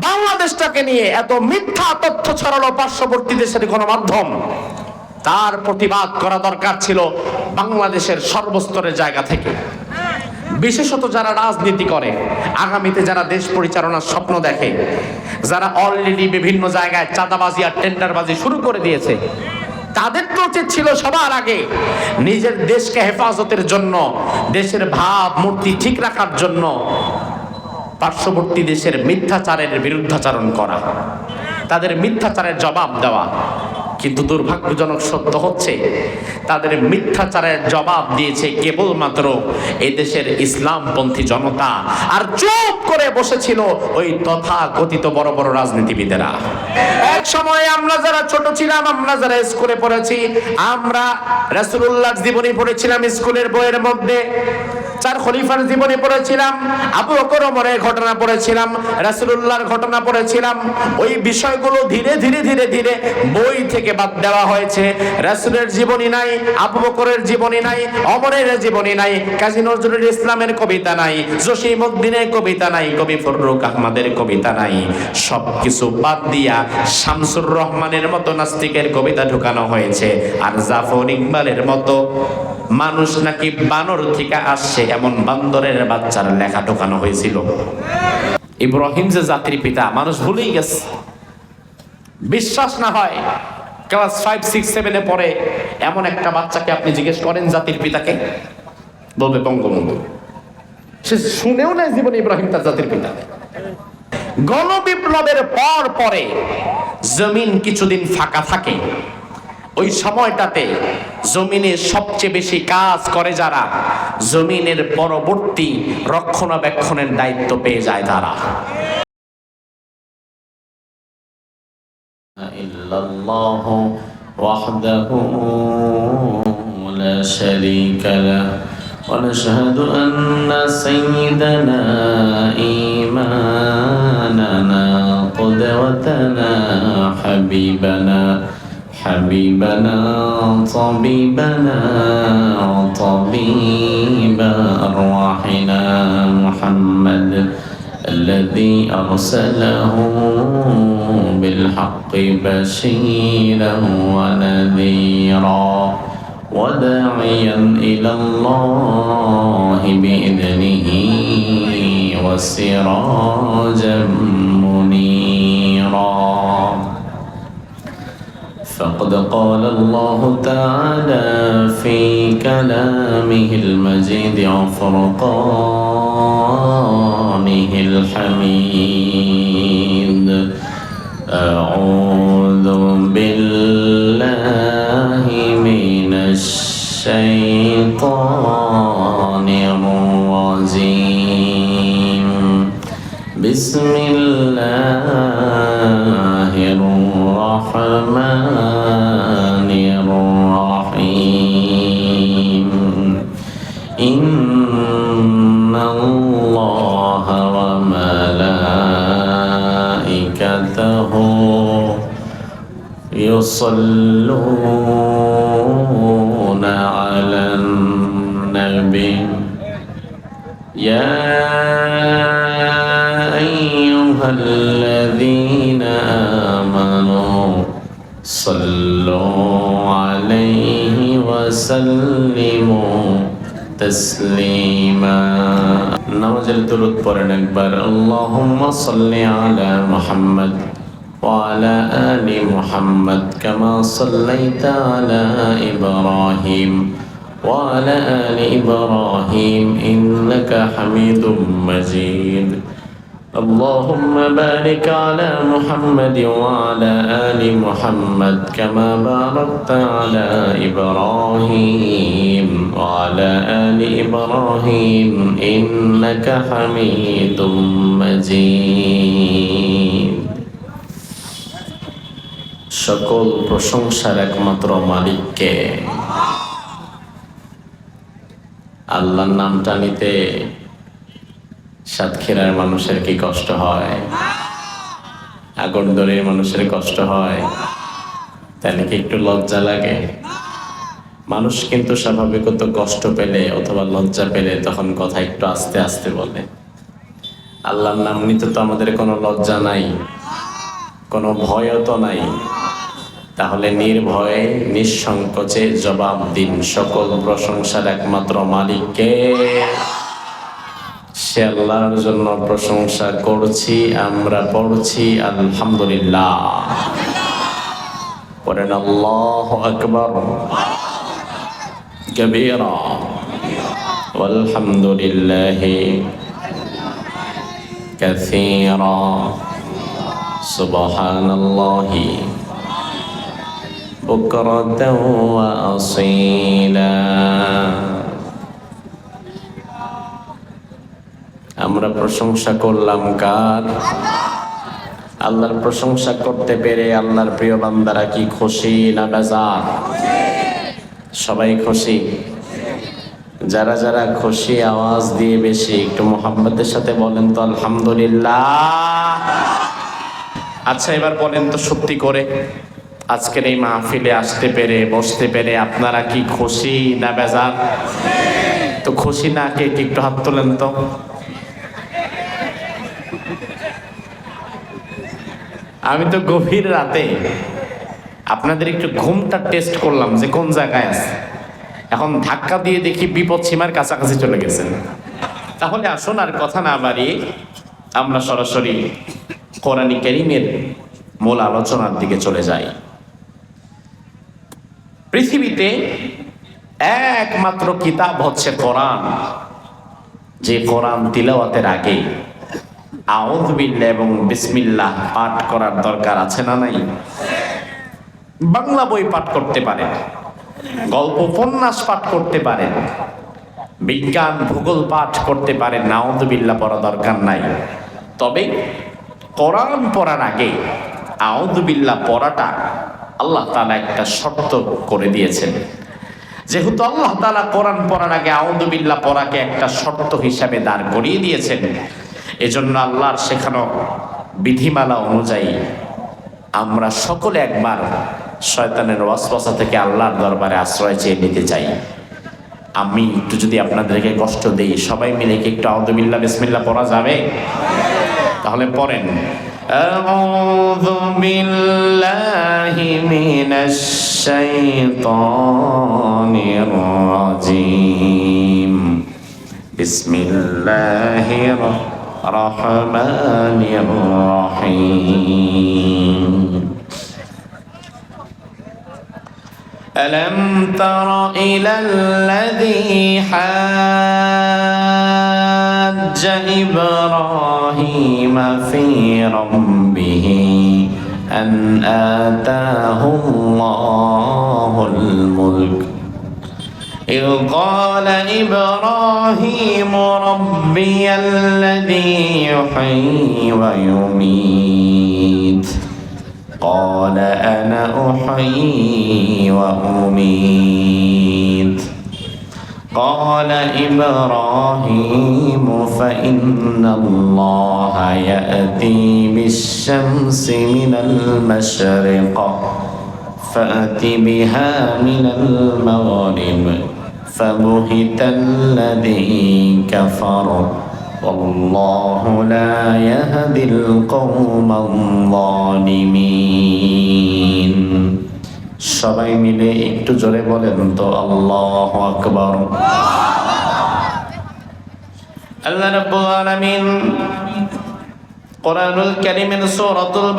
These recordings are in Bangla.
বাংলাদেশটাকে নিয়ে এত মিথ্যা তথ্য ছড়ালো পার্শ্ববর্তী দেশের গণমাধ্যম, তার প্রতিবাদ করা দরকার ছিল বাংলাদেশের সর্বস্তরের জায়গা থেকে। বিশেষত যারা রাজনীতি করে, আগামীতে যারা দেশ পরিচালনার স্বপ্ন দেখে, যারা অলরেডি বিভিন্ন জায়গায় চাঁদাবাজি আর টেন্ডারবাজি শুরু করে দিয়েছে, তাদের তো উচিত ছিল সবার আগে নিজের দেশকে হেফাজতের জন্য, দেশের ভাব মূর্তি ঠিক রাখার জন্য পার্শ্ববর্তী দেশের মিথ্যাচারের বিরুদ্ধাচারণ করা, তাদের মিথ্যাচারের জবাব দেওয়া। কিন্তু দুর্ভাগ্যজনক সত্য হচ্ছে তাদের মিথ্যাচারের জবাব দিয়েছে কেবলমাত্র এই দেশের ইসলামপন্থী জনতা, আর চুপ করে বসেছিল ওই তথাকথিত বড় বড় রাজনীতিবিদেরা। এক সময় আমরা যারা ছোট ছিলাম, আমরা যারা স্কুলে পড়েছি, আমরা রাসূলুল্লাহর জীবনী পড়েছিলাম স্কুলের বইয়ের মধ্যে, চার খলিফার জীবনী পড়েছিলাম, আবু বকর ওমরের ঘটনা পড়েছিলাম, রাসূলুল্লাহর ঘটনা পড়েছিলাম। ওই বিষয়গুলো ধীরে ধীরে ধীরে ধীরে বই থেকে বাদ দেওয়া হয়েছে। রাসূলের জীবনী নাই, আবু বকরের জীবনী নাই, ওমরের জীবনী নাই, কাজী নজরুল ইসলামের কবিতা নাই, জসিমউদ্দিনের কবিতা নাই, কবি ফররুখ আহমদের কবিতা নাই। সবকিছু বাদ দিয়া শামসুর রহমানের মতো নাস্তিকের কবিতা ঢুকানো হয়েছে, আর জাফর ইকবালের মতো মানুষ নাকি বানর থেকে আসছে এমন বান্দরের বাচ্চার লেখা ঢোকানো হয়েছিল। ইব্রাহিম যে জাতির পিতা, মানুষ ভুলেই গেছে। বিশ্বাস না হয় ক্লাস 5, 6, 7 পড়ে এমন একটা বাচ্চাকে আপনি জিজ্ঞেস করেন জাতির পিতাকে, বলবে বঙ্গবন্ধু। সে শুনেও না জীবনে ইব্রাহিম তার জাতির পিতা। গণবিপ্লবের পরে জমিন কিছুদিন ফাঁকা থাকে। ওই সময়টাতে জমিনে সবচেয়ে বেশি কাজ করে যারা, জমিনের পরবর্তী রক্ষণাবেক্ষণের দায়িত্ব পেয়ে যায় তারা। ইল্লাল্লাহু ওয়াহদাহু লা শারীকা লাহু ওয়া নাশহাদু আন্না সাইয়্যিদানা ঈমানানা কুদওয়াতানা হাবিবানা طبيبنا طبيب أرواحنا محمد الذي أرسله بالحق بشيرا ونذيرا وداعيا إلى الله بإذنه وسراجا منيرا. فقد قال الله تعالى في كلامه المجيد وفرقانه الحميد: أعوذ بالله من الشيطان الرجيم. بسم الله الرحمن الرحيم. إن الله وملائكته يصلون على النبي يا أيها الذين آمنوا صلوا عليه وسلموا تسليما. নামাজের দুরূদ পড়েন একবার। আল্লাহুম্মা সাল্লি আলা মুহাম্মদ ওয়া আলা আলি মুহাম্মদ কামা সাল্লাইতা আলা ইব্রাহিম ওয়া আলা আলি ইব্রাহিম ইন্নাকা হামিদুম মাজিদ. اللهم بارك على محمد وعلى آل محمد كما باركت على إبراهيم وعلى آل إبراهيم إنك حميد مجيد. সকল প্রশংসার একমাত্র মালিককে। আল্লাহর নামটা নিতে সাতক্ষীরার মানুষের কি কষ্ট হয়, আগরদড়ির মানুষের কষ্ট হয়, তাহলে কি একটু লজ্জা লাগে? মানুষ কিন্তু স্বাভাবিকত কষ্ট পেলে অথবা লজ্জা পেলে তখন কথা একটু আস্তে আস্তে বলে। আল্লাহর নাম নিতে তো আমাদের কোনো লজ্জা নাই, কোনো ভয়ও তো নাই। তাহলে নির্ভয়ে নিঃসংকোচে জবাব দিন, সকল প্রশংসার একমাত্র মালিককে। সে আল্লাহর জন্য প্রশংসা করছি, আমরা পড়ছি আলহামদুলিল্লাহ। পড়েন আল্লাহু আকবার কাবীরা ওয়ালহামদুলিল্লাহি কাসীরা সুবহানাল্লাহি বুকরাতাও ওয়া আসীলা। আমরা প্রশংসা করলাম কার? আল্লাহর প্রশংসা করতে পেরে আল্লাহর প্রিয় বান্দারা কি খুশি না বেজার? সবাই খুশি। যারা যারা খুশি আওয়াজ দিয়ে বেশি একটু মোহাম্মতের সাথে বলেন তো আলহামদুলিল্লাহ। আচ্ছা এবার বলেন তো সত্যি করে, আজকের এই মাহফিলে আসতে পেরে বসতে পেরে আপনারা কি খুশি না বেজার? তো খুশি না কে একটু হাত তোলেন তো। আমি তো গভীর রাতে আপনাদের একটু ঘুমটা টেস্ট করলাম যে কোন জায়গায় আছে। এখন ধাক্কা দিয়ে দেখি বিপদ সীমার কাছাকাছি চলে গেছেন। তাহলে আসুন আর কথা না বাড়িয়ে আমরা সরাসরি কোরআন কারীমের মূল আলোচনার দিকে চলে যাই। পৃথিবীতে একমাত্র কিতাব হচ্ছে কোরআন, যে কোরআন তিলাওয়াতের আগে আউযু বিল্লাহ এবং বিসমিল্লাহ পাঠ করার দরকার আছে না নাই? বাংলা বই পাঠ করতে পারেন, গল্প উপন্যাস পাঠ করতে পারেন, বিজ্ঞান ভূগোল পাঠ করতে পারেন, আউযু বিল্লাহ পড়া দরকার নাই। তবে কোরআন পড়ার আগে আউযু বিল্লাহ পড়াটা আল্লাহ তাআলা একটা শর্ত করে দিয়েছেন। যেহেতু আল্লাহ তাআলা কোরআন পড়ার আগে আউযু বিল্লাহ পড়াকে একটা শর্ত হিসাবে দাঁড় করিয়ে দিয়েছেন, এজন্য আল্লাহর শেখানো বিধিমালা অনুযায়ী আমরা সকলে একবার শয়তানের ওয়াসওয়াসা থেকে আল্লাহর দরবারে আশ্রয় চেয়ে নিতে চাই। আমি একটু যদি আপনাদেরকে কষ্ট দেই, সবাই মিলে কি একটু আউযু বিল্লাহ বিসমিল্লাহ পড়া যাবে? তাহলে পড়েন আউযু বিল্লাহি মিনাশ শাইতানির রাজিম বিসমিল্লাহির রহমানির রহিম ألم تر إلى الذي حاج إبراهيم في ربه أن آتاه الله الملك إذ قال إبراهيم ربي الذي يحيي ويميت قال أنا أحيي وأميت قال إبراهيم فإن الله يأتي بالشمس من المشرق فأت بها من المغرب فبهت الذي كفر والله لا يهدي القوم الظالمين সবাই মিলে একটু জোরে বলেন তো আল্লাহু আকবার। আল্লাহ রাব্বুল আলামিন কোরআনুল কারীমের সূরাতুল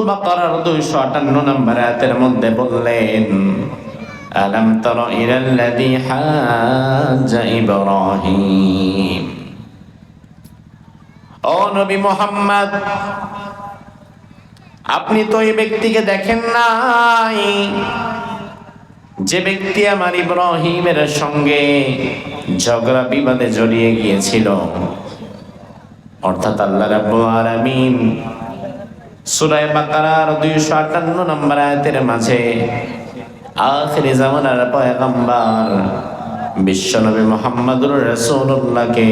বাকারার 258 নম্বর আয়াতের মধ্যে বললেন আলাম তারা ইলাল্লাযী হাজ্জা ইব্রাহিম। ও নবী মুহাম্মদ, আপনি তো এই ব্যক্তিকে দেখেন নাই যে ব্যক্তি আমার ইব্রাহিমের সঙ্গে ঝগড়া বিবাদে জড়িয়ে গিয়েছিল। অর্থাৎ আল্লাহ রাব্বুল আলামিন সূরা বাকারার 258 নম্বর আয়াতের মাঝে আখির জামানার পয়গম্বর বিশ্বনবী মুহাম্মদুর রাসূলুল্লাহকে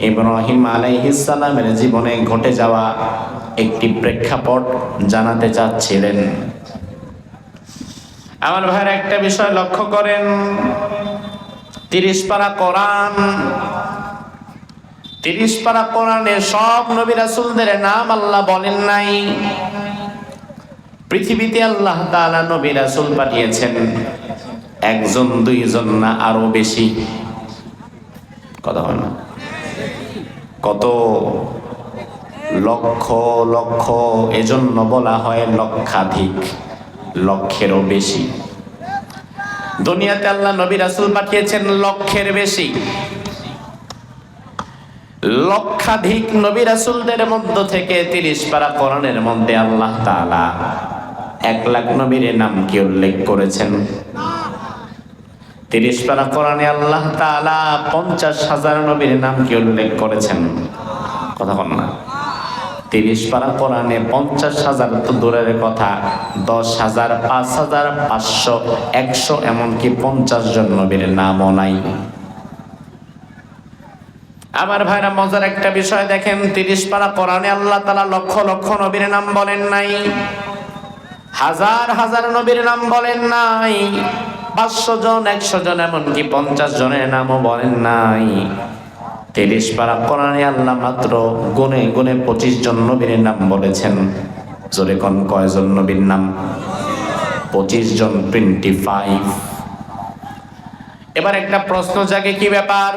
ইব্রাহিম আলাইহিস সালামের জীবনে ঘটে যাওয়া একটি প্রেক্ষাপট জানাতে চাচ্ছিলেন। আমার ভাইয়ের একটা বিষয় লক্ষ্য করেন, 30 পারা কোরআন, 30 পারা কোরআনে সব নবী রাসূলদের নাম আল্লাহ বলেন নাই। পৃথিবীতে আল্লাহ তাআলা নবী রাসূল পাঠিয়েছেন একজন, দুইজন না আরো বেশি। কথা হয় না? কত লক্ষ লক্ষ, এজন্য বলা হয় লক্ষাধিক, লক্ষেরও বেশি। দুনিয়াতে আল্লাহ নবী রাসূল পাঠিয়েছেন লক্ষের বেশি। লক্ষাধিক নবী রাসূলদের মধ্য থেকে 30 পারা কোরআনের মধ্যে আল্লাহ তাআলা 1 লাখ নবীর নাম কি উল্লেখ করেছেন? 30 পারা কোরআনে আল্লাহ তাআলা 50,000 নবীর নাম কি উল্লেখ করেছেন? কথা বল না। 30 পারা কোরআনে 50,000 তো দূরের কথা, 10,000, 5,000, 500, 100, এমনকি 50 জন নবীর নামও নাই। আমার ভাইরা, মজার একটা বিষয় দেখেন, 30 পারা কোরআনে আল্লাহ তাআলা লক্ষ লক্ষ নবীর নাম বলেন নাই, হাজার হাজার নবীর নাম বলেন নাই, 500 জন, 100 জন, এমনকি 50 জনের নামও বলেন নাই। 30 পারা কোরআনে আল্লাহ মাত্র গুনে গুনে 25 জন নবীর নাম বলেছেন। জোরে কোন কয়জন নবীর নাম? 25 জন, 25। এবার একটা প্রশ্ন জাগে, কি ব্যাপার?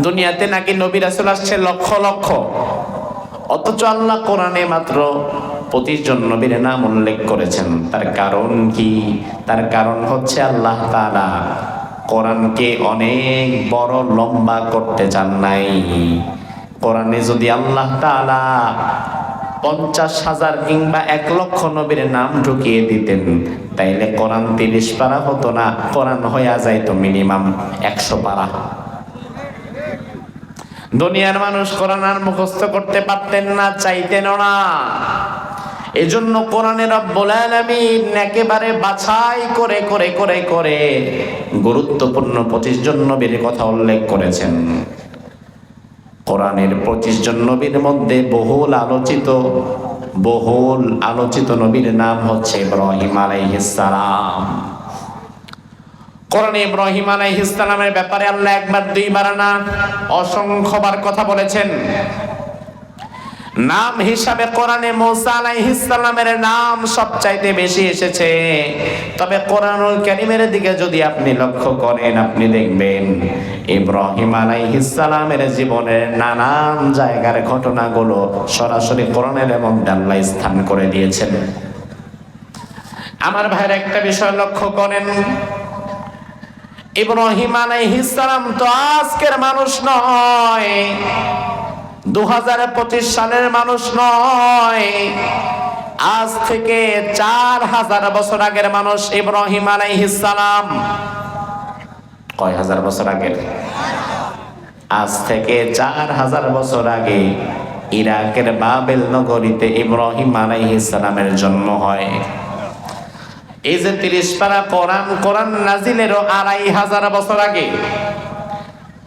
দুনিয়াতে নাকি নবী রাসূল আসছে লক্ষ লক্ষ, অথচ আল্লাহ কোরআনে মাত্র 25 জন নবীর নাম উল্লেখ করেছেন। তার কারণ কি? তার কারণ হচ্ছে আল্লাহ তাআলা কোরআনকে অনেক বড় লম্বা করতে চান নাই। কোরআনে যদি আল্লাহ তাআলা 50,000 কিংবা 1 লক্ষ নবীর নাম ঢুকিয়ে দিতেন, তাইলে কোরআন 30 পারা হতো না, কোরআন হয়ে যাইতো মিনিমাম 100 পারা। দুনিয়ার মানুষ কোরআন আর মুখস্থ করতে পারতেন না, চাইতেনও না। এজন্য কোরআনে রব্বুল আলামিন একেবারে বাছাই করে করে করে করে গুরুত্বপূর্ণ 25 জন নবীর কথা উল্লেখ করেছেন। কোরআনের 25 জন নবীর মধ্যে বহুল আলোচিত নবীর নাম হচ্ছে ইব্রাহিম আলাইহিস সালাম। কোরআনে ইব্রাহিম আলাইহিস সালামের ব্যাপারে আল্লাহ একবার দুইবার না অসংখ্যবার কথা বলেছেন। নাম হিসাবে কোরআনে মুসা আলাইহিস সালামের নাম সবচাইতে বেশি এসেছে। তবে কোরআনুল কারীমের দিকে যদি আপনি লক্ষ্য করেন, আপনি দেখবেন ইব্রাহিম আলাইহিস সালামের জীবনের নানান জায়গার ঘটনাগুলো সরাসরি কোরআনের মধ্যে আল্লাহ স্থান করে দিয়েছেন। আমার ভাইয়ের একটা বিষয় লক্ষ্য করেন, ইব্রাহিম আলাইহিস সালাম তো আজকের মানুষ নয়, 2025 সালের মানুষ নয়, আজ থেকে 4000 বছর আগের মানুষ ইব্রাহিম আলাইহিস সালাম। কয় হাজার বছর আগের? আজ থেকে 4000 বছর আগে ইরাকের বাবেল নগরীতে ইব্রাহিম আলাইহিস সালামের জন্ম হয়। এই যে 30 পারা কোরআন নাজিলেরও 2500 বছর আগে,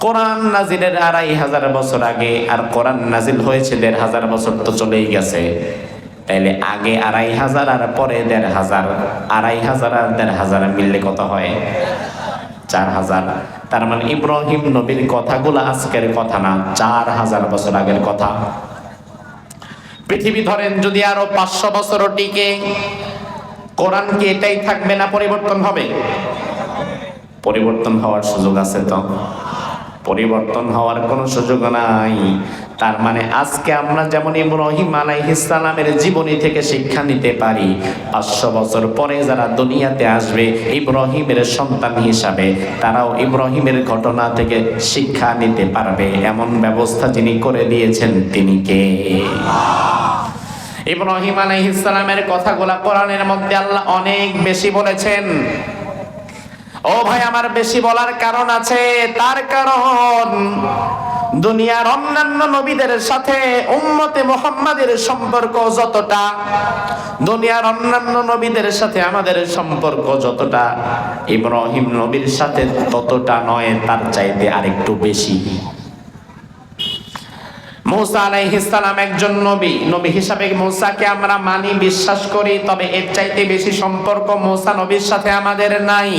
কোরআন নাজিলের 2500 বছর আগে, আর কোরআন নাজিল হয়েছে 1500 বছর, তো চলেই গেছে। তাইলে আগে 2500 আর পরে 1500, 2500 আর 1500 মিললে কত হয়? 4000। তার মানে ইব্রাহিম নবীর কথাগুলো আজকের কথা না, 4000 বছর আগের কথা। পৃথিবী ধরেন যদি আরো 500 বছরও টিকে, কোরআন কি এটাই থাকবে না পরিবর্তন হবে? পরিবর্তন হওয়ার সুযোগ আছে তো? পরিবর্তন হওয়ার কোনো সুযোগ নাই। তার মানে আজকে আমরা যেমন ইব্রাহিম আলাইহিস সালামের জীবনী থেকে শিক্ষা নিতে পারি, 500 বছর পরে যারা দুনিয়াতে আসবে ইব্রাহিমের সন্তান হিসাবে, তারাও ইব্রাহিমের ঘটনা থেকে শিক্ষা নিতে পারবে। এমন ব্যবস্থা যিনি করে দিয়েছেন তিনি কে? ইব্রাহিম আলাইহিস সালামের কথাগুলো কোরআনের মধ্যে আল্লাহ অনেক বেশি বলেছেন। ও ভাই আমার, বেশি বলার কারণ আছে। তার কারণ দুনিয়ার অন্যান্য নবীদের সাথে উম্মতে মুহাম্মাদের সম্পর্ক যতটা, দুনিয়ার অন্যান্য নবীদের সাথে আমাদের সম্পর্ক যতটা, ইব্রাহিম নবীর সাথে ততটা নয়, তার চাইতে আরেকটু বেশি। মুসা আলাইহিস সালাম একজন নবী হিসাবে মুসাকে আমরা মানি, বিশ্বাস করি, তবে এর চাইতে বেশি সম্পর্ক মুসা নবীর সাথে আমাদের নাই।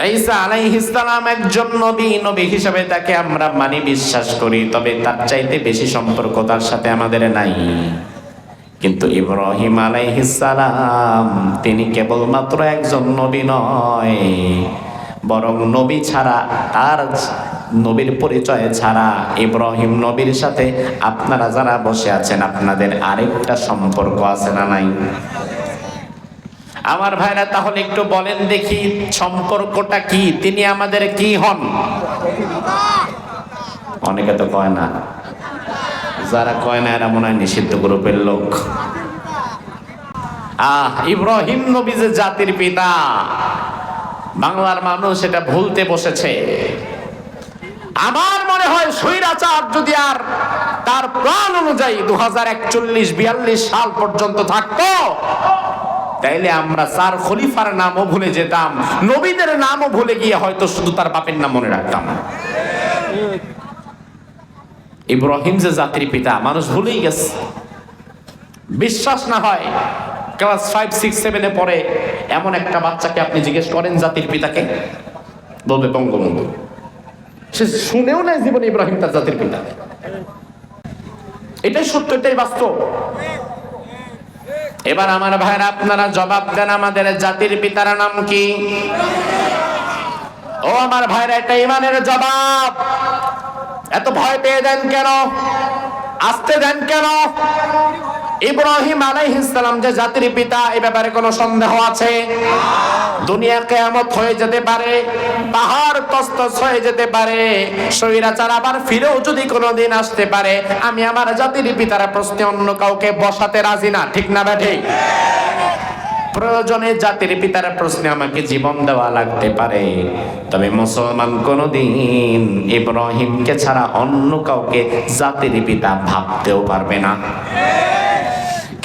ঈসা আলাইহিস সালাম একজন নবী হিসেবে তাকে আমরা মানি, বিশ্বাস করি, তবে তার চাইতে বেশি সম্পর্ক তার সাথে আমাদের নাই। কিন্তু ইব্রাহিম আলাইহিস সালাম তিনি কেবলমাত্র একজন নবী নয়, বরং নবী ছাড়া, তার নবীর পরিচয় ছাড়া ইব্রাহিম নবীর সাথে আপনারা যারা বসে আছেন আপনাদের আরেকটা সম্পর্ক আছে না নাই? আমার ভাইরা, তাহলে একটু বলেন দেখি সম্পর্কটা কি? তিনি আমাদের কি হন? অনেকে তো কয় না, যারা কয় না এরা মনে হয় নিষিদ্ধ গ্রুপের লোক। ইব্রাহিম নবী যে জাতির পিতা, বাংলার মানুষ এটা ভুলতে বসেছে। আমার মনে হয় স্বৈরাচার যদি আর তার প্ল্যান অনুযায়ী 2041-42 সাল পর্যন্ত থাকতো, তাইলে আমরা 4 খলিফার নামও ভুলে যেতাম, নবীদের নামও ভুলে গিয়ে হয়তো শুধু তার বাপের নাম মনে রাখতাম। ইব্রাহিম যে জাতির পিতা মানুষ ভুলেই গেছে। বিশ্বাস না হয় ক্লাস 5, 6, 7 পড়ে এমন একটা বাচ্চাকে আপনি জিজ্ঞেস করেন জাতির পিতাকে, বলবে বঙ্গবন্ধু। সে শুনেও নাই জীবনে ইব্রাহিম তার জাতির পিতা। এটাই সত্য, এটাই বাস্তব। এবার আমার ভাইরা আপনারা জবাব দেন, আমাদের জাতির পিতার নাম কি? ও আমার ভাইরা, এটা ইমানের জবাব। এত ভয় পেয়ে দেন কেন? আসতে দেন কেন? ইব্রাহিম আলাইহিস সালাম যে জাতির পিতা, এই ব্যাপারে কোনো সন্দেহ আছে? দুনিয়া কিয়ামত হয়ে যেতে পারে, পাহাড় তসতস হয়ে যেতে পারে, স্বৈরাচার আবার ফিরেও যদি কোনোদিন আসতে পারে, আমি আমার জাতির পিতার প্রশ্নে অন্য কাউকে বসাতে রাজি না। ঠিক না ব্যাঠি? প্রয়োজনে জাতির পিতার প্রশ্নে আমাকে জীবন দেওয়া লাগতে পারে, তবে মুসলমান কোনোদিন ইব্রাহিমকে ছাড়া অন্য কাউকে জাতির পিতা ভাবতেও পারবে না।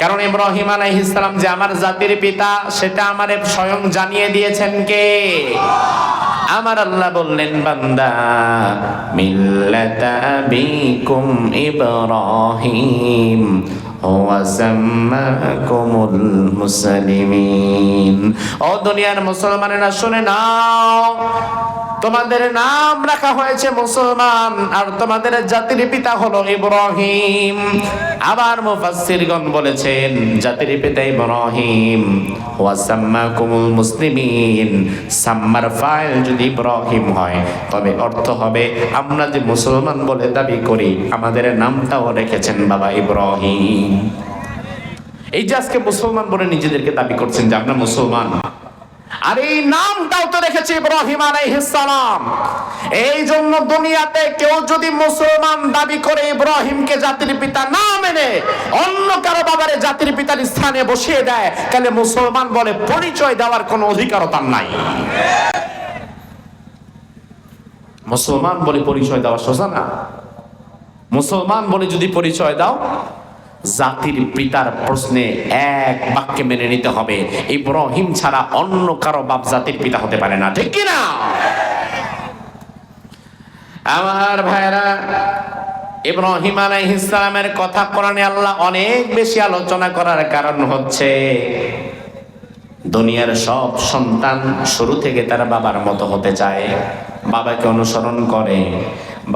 কারণ ইব্রাহিম আলাইহিস সালাম যে আমার জাতির পিতা, সেটা আমারে স্বয়ং জানিয়ে দিয়েছেন কে? আমার আল্লাহ বললেন, বান্দা মিল্লাতা আবিকুম ইব্রাহিম ওয়া সাম্মাকুমুল মুসলিমিন। ও দুনিয়ার মুসলমানেরা শুনে নাও, তোমাদের নাম রাখা হয়েছে মুসলমান, আর তোমাদের জাতির পিতা হলো ইব্রাহিম। আবার মুফাসসিরগণ বলেছেন জাতির পিতা ইব্রাহিম, ওয়া সাম্মাকুমুল মুসলিমিন। সাম্মার ফাইল যদি ইব্রাহিম হয়, তবে অর্থ হবে আমরা যে মুসলমান বলে দাবি করি, আমাদের নামটাও রেখেছেন বাবা ইব্রাহিম। এই যে আজকে মুসলমান বলে নিজেদেরকে দাবি করছেন যে আমরা মুসলমান, আর এই নামটাও তো রেখেছে ইব্রাহিম আলাইহিস সালাম। এই জন্য দুনিয়াতে কেউ যদি মুসলমান দাবি করে ইব্রাহিমকে জাতির পিতা না মেনে অন্য কারো বাবারে জাতির পিতার স্থানে বসিয়ে দেয়, তাহলে মুসলমান বলে পরিচয় দেওয়ার কোনো অধিকারও তার নাই। মুসলমান বলে পরিচয় দেওয়া সোজা না। মুসলমান বলে যদি পরিচয় দাও, জাতির পিতার প্রশ্নে এক বাক্যে মেনে নিতে হবে, ইব্রাহিম ছাড়া অন্য কারো বাপ জাতির পিতা হতে পারে না। ঠিক কি না? আমার ভাইরা, ইব্রাহিম আলাইহিস সালামের কথা কোরআনে আল্লাহ অনেক বেশি আলোচনা করার কারণ হচ্ছে, দুনিয়ার সব সন্তান শুরু থেকে তার বাবার মতো হতে চায়, বাবাকে অনুসরণ করে।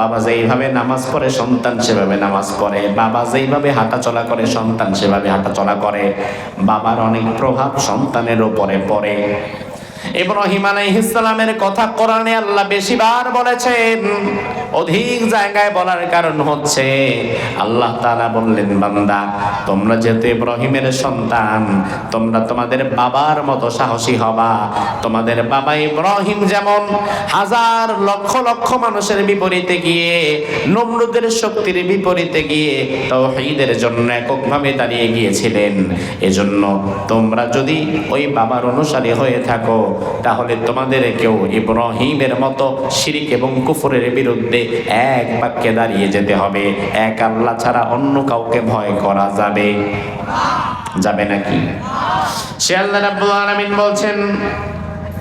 বাবা যেইভাবে নামাজ পড়ে সন্তান সেভাবে নামাজ পড়ে, বাবা যেইভাবে হাঁটা চলা করে সন্তান সেভাবে হাঁটা চলা করে। বাবার অনেক প্রভাব সন্তানের উপরে পড়ে। ইব্রাহিম আলাইহিস সালামের কথা কোরআনে আল্লাহ বেশিবার বলেছেন, অধিক জায়গায় বলার কারণ হচ্ছে আল্লাহ তাআলা বললেন, বান্দা তোমরা যেহেতু ইব্রাহিমের সন্তান, তোমরা তোমাদের বাবার মতো সাহসী হবা। তোমাদের বাবা ইব্রাহিম যেমন হাজার লক্ষ লক্ষ মানুষের বিপরীতে গিয়ে, নমরুদের শক্তির বিপরীতে গিয়ে তাওহীদের জন্য এককভাবে দাঁড়িয়ে গিয়েছিলেন, এজন্য তোমরা যদি ওই বাবার অনুসারী হয়ে থাকো, তাহলে তোমাদেরকেও ইব্রাহিমের মতো শিরক এবং কুফরের বিরুদ্ধে এক বাক্যে দাঁড়িয়ে যেতে হবে। এক আল্লাহ ছাড়া অন্য কাউকে ভয় করা যাবে যাবে নাকি? সে আল্লাহ রাব্বুল আলামিন বলছেন,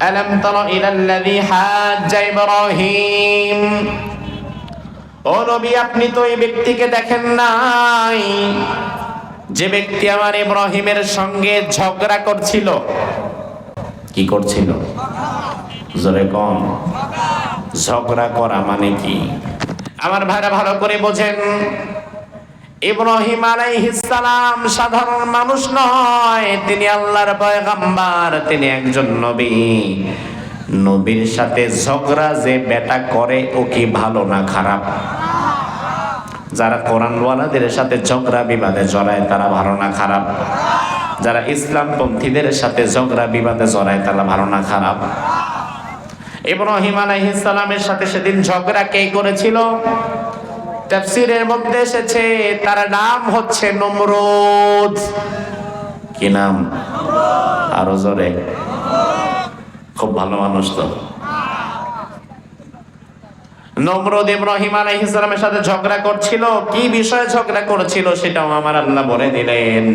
আলাম তারা ইলাল্লাযী হাজ্জা ইব্রাহিম। ও নবী, আপনি তো এই ব্যক্তিকে দেখেন নাই যে ব্যক্তি আমার ইব্রাহিমের সঙ্গে ঝগড়া করছিল। কি করছিল? জোরে কম। ঝগড়া করা মানে কি? আমার ভাইরা ভালো করে বোঝেন, ইব্রাহিম আলাইহিস সালাম সাধারণ মানুষ নয়, তিনি আল্লাহর পয়গম্বর, তিনি একজন নবী। নবীর সাথে ঝগড়া যে বেটা করে ও কি ভালো না খারাপ? যারা কোরআনওয়ালাদের সাথে ঝগড়া বিবাদে জড়ায় তারা ভালো না খারাপ? যারা ইসলামপন্থীদের সাথে ঝগড়া বিবাদে জড়ায় তারা ভালো না খারাপ? ইব্রাহিম আলাইহিস সালামের সাথে সেদিন ঝগড়া কে করেছিল? তাফসীরের মধ্যে এসেছে তার নাম হচ্ছে নমরুদ। কি নাম? আরো জোরে। খুব ভালো মানুষ তো। নমরুদ ইব্রাহিম আলাইহিস সালামের সাথে ঝগড়া করছিল। কি বিষয়ে ঝগড়া করেছিল সেটাও আমার আল্লাহ বলে দিলেন।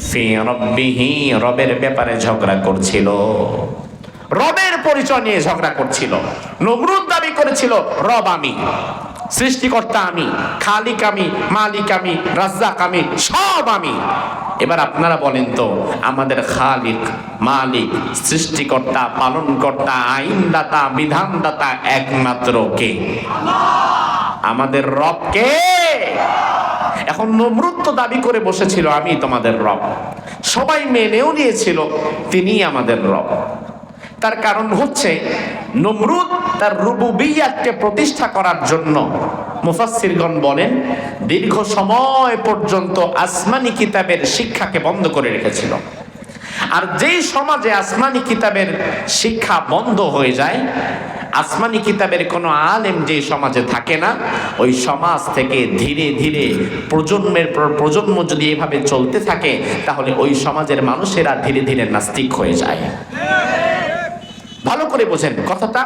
ফি রাব্বিহি, রবের ব্যাপারে ঝগড়া করছিল। রবের পরিচয় নিয়ে ঝগড়া করছিল। নমরুদ দাবি করেছিল রব আমি, সৃষ্টিকর্তা আমি, খালিক আমি, মালিক আমি, রাজ্জাক আমি, সব আমি। এবার আপনারা বলেন তো, আমাদের খালিক, মালিক, সৃষ্টিকর্তা, পালনকর্তা, আইনদাতা, বিধানদাতা একমাত্র কে? আমাদের রব কে? এখন নমরুদ তো দাবি করে বসেছিল আমি তোমাদের রব, সবাই মেনেও নিয়েছিল তিনি আমাদের রব। তার কারণ হচ্ছে নমরুদ তার রুবুবিয়্যাতকে প্রতিষ্ঠা করার জন্য মুফাসসিরগণ বলেন দীর্ঘ সময় পর্যন্ত আসমানি কিতাবের শিক্ষাকে বন্ধ করে রেখেছিল। আর যেই সমাজে আসমানি কিতাবের শিক্ষা বন্ধ হয়ে যায়, আসমানি কিতাবের কোনো আলেম যে সমাজে থাকে না, ওই সমাজ থেকে ধীরে ধীরে প্রজন্মের পর প্রজন্ম যদি এভাবে চলতে থাকে, তাহলে ওই সমাজের মানুষেরা ধীরে ধীরে নাস্তিক হয়ে যায়। ভালো করে বোঝেন কথাটা,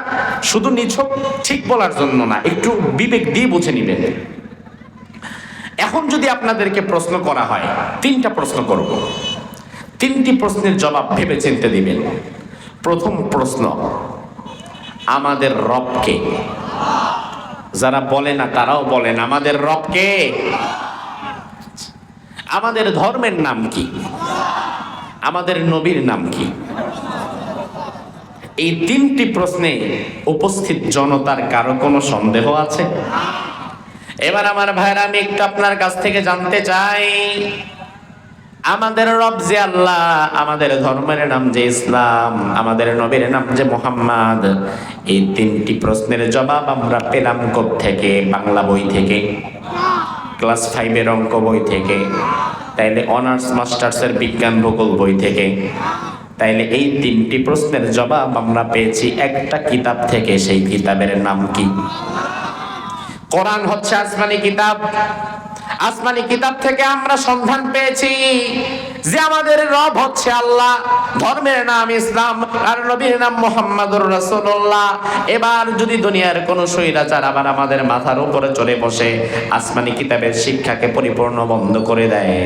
শুধু নিছক ঠিক বলার জন্য না, একটু বিবেক দিয়ে বুঝে নেবেন। এখন যদি আপনাদেরকে প্রশ্ন করা হয়, তিনটা প্রশ্ন করব, তিনটি প্রশ্নের জবাব ভেবে চিন্তে দিবেন। প্রথম প্রশ্ন, আমাদের রব কে? যারা বলে না তারাও বলেন আমাদের রব কে? আমাদের ধর্মের নাম কি? আমাদের নবীর নাম কি? এই তিনটি প্রশ্নে উপস্থিত জনতার কারো কোনো সন্দেহ আছে? এবার আমার ভাইরা, আমি একটু আপনার কাছ থেকে জানতে চাই, আমাদের রব যে আল্লাহ, আমাদের ধর্মের নাম যে ইসলাম, আমাদের নবীর নাম যে মুহাম্মদ, এই তিনটি প্রশ্নের জবাব আমরা পেলাম কোত্থেকে? বাংলা বই থেকে, ক্লাস 5-এর অঙ্ক বই থেকে, তাইলে অনার্স মাস্টার্সের বিজ্ঞান ভূগোল বই থেকে। তাইলে এই তিনটি প্রশ্নের জবাব আমরা পেয়েছি একটা কিতাব থেকে। সেই কিতাবের নাম কি? কোরআন হচ্ছে আসমানি কিতাব। আসমানি কিতাব থেকে আমরা সন্ধান পেয়েছি যে আমাদের রব হচ্ছে আল্লাহ, ধর্মের নাম ইসলাম, আর নবীর নাম মুহাম্মাদুর রাসূলুল্লাহ। এবার যদি দুনিয়ার কোন স্বৈরাচার আবার আমাদের মাথার উপরে চড়ে বসে আসমানি কিতাবের শিক্ষাকে পরিপূর্ণ বন্ধ করে দেয়,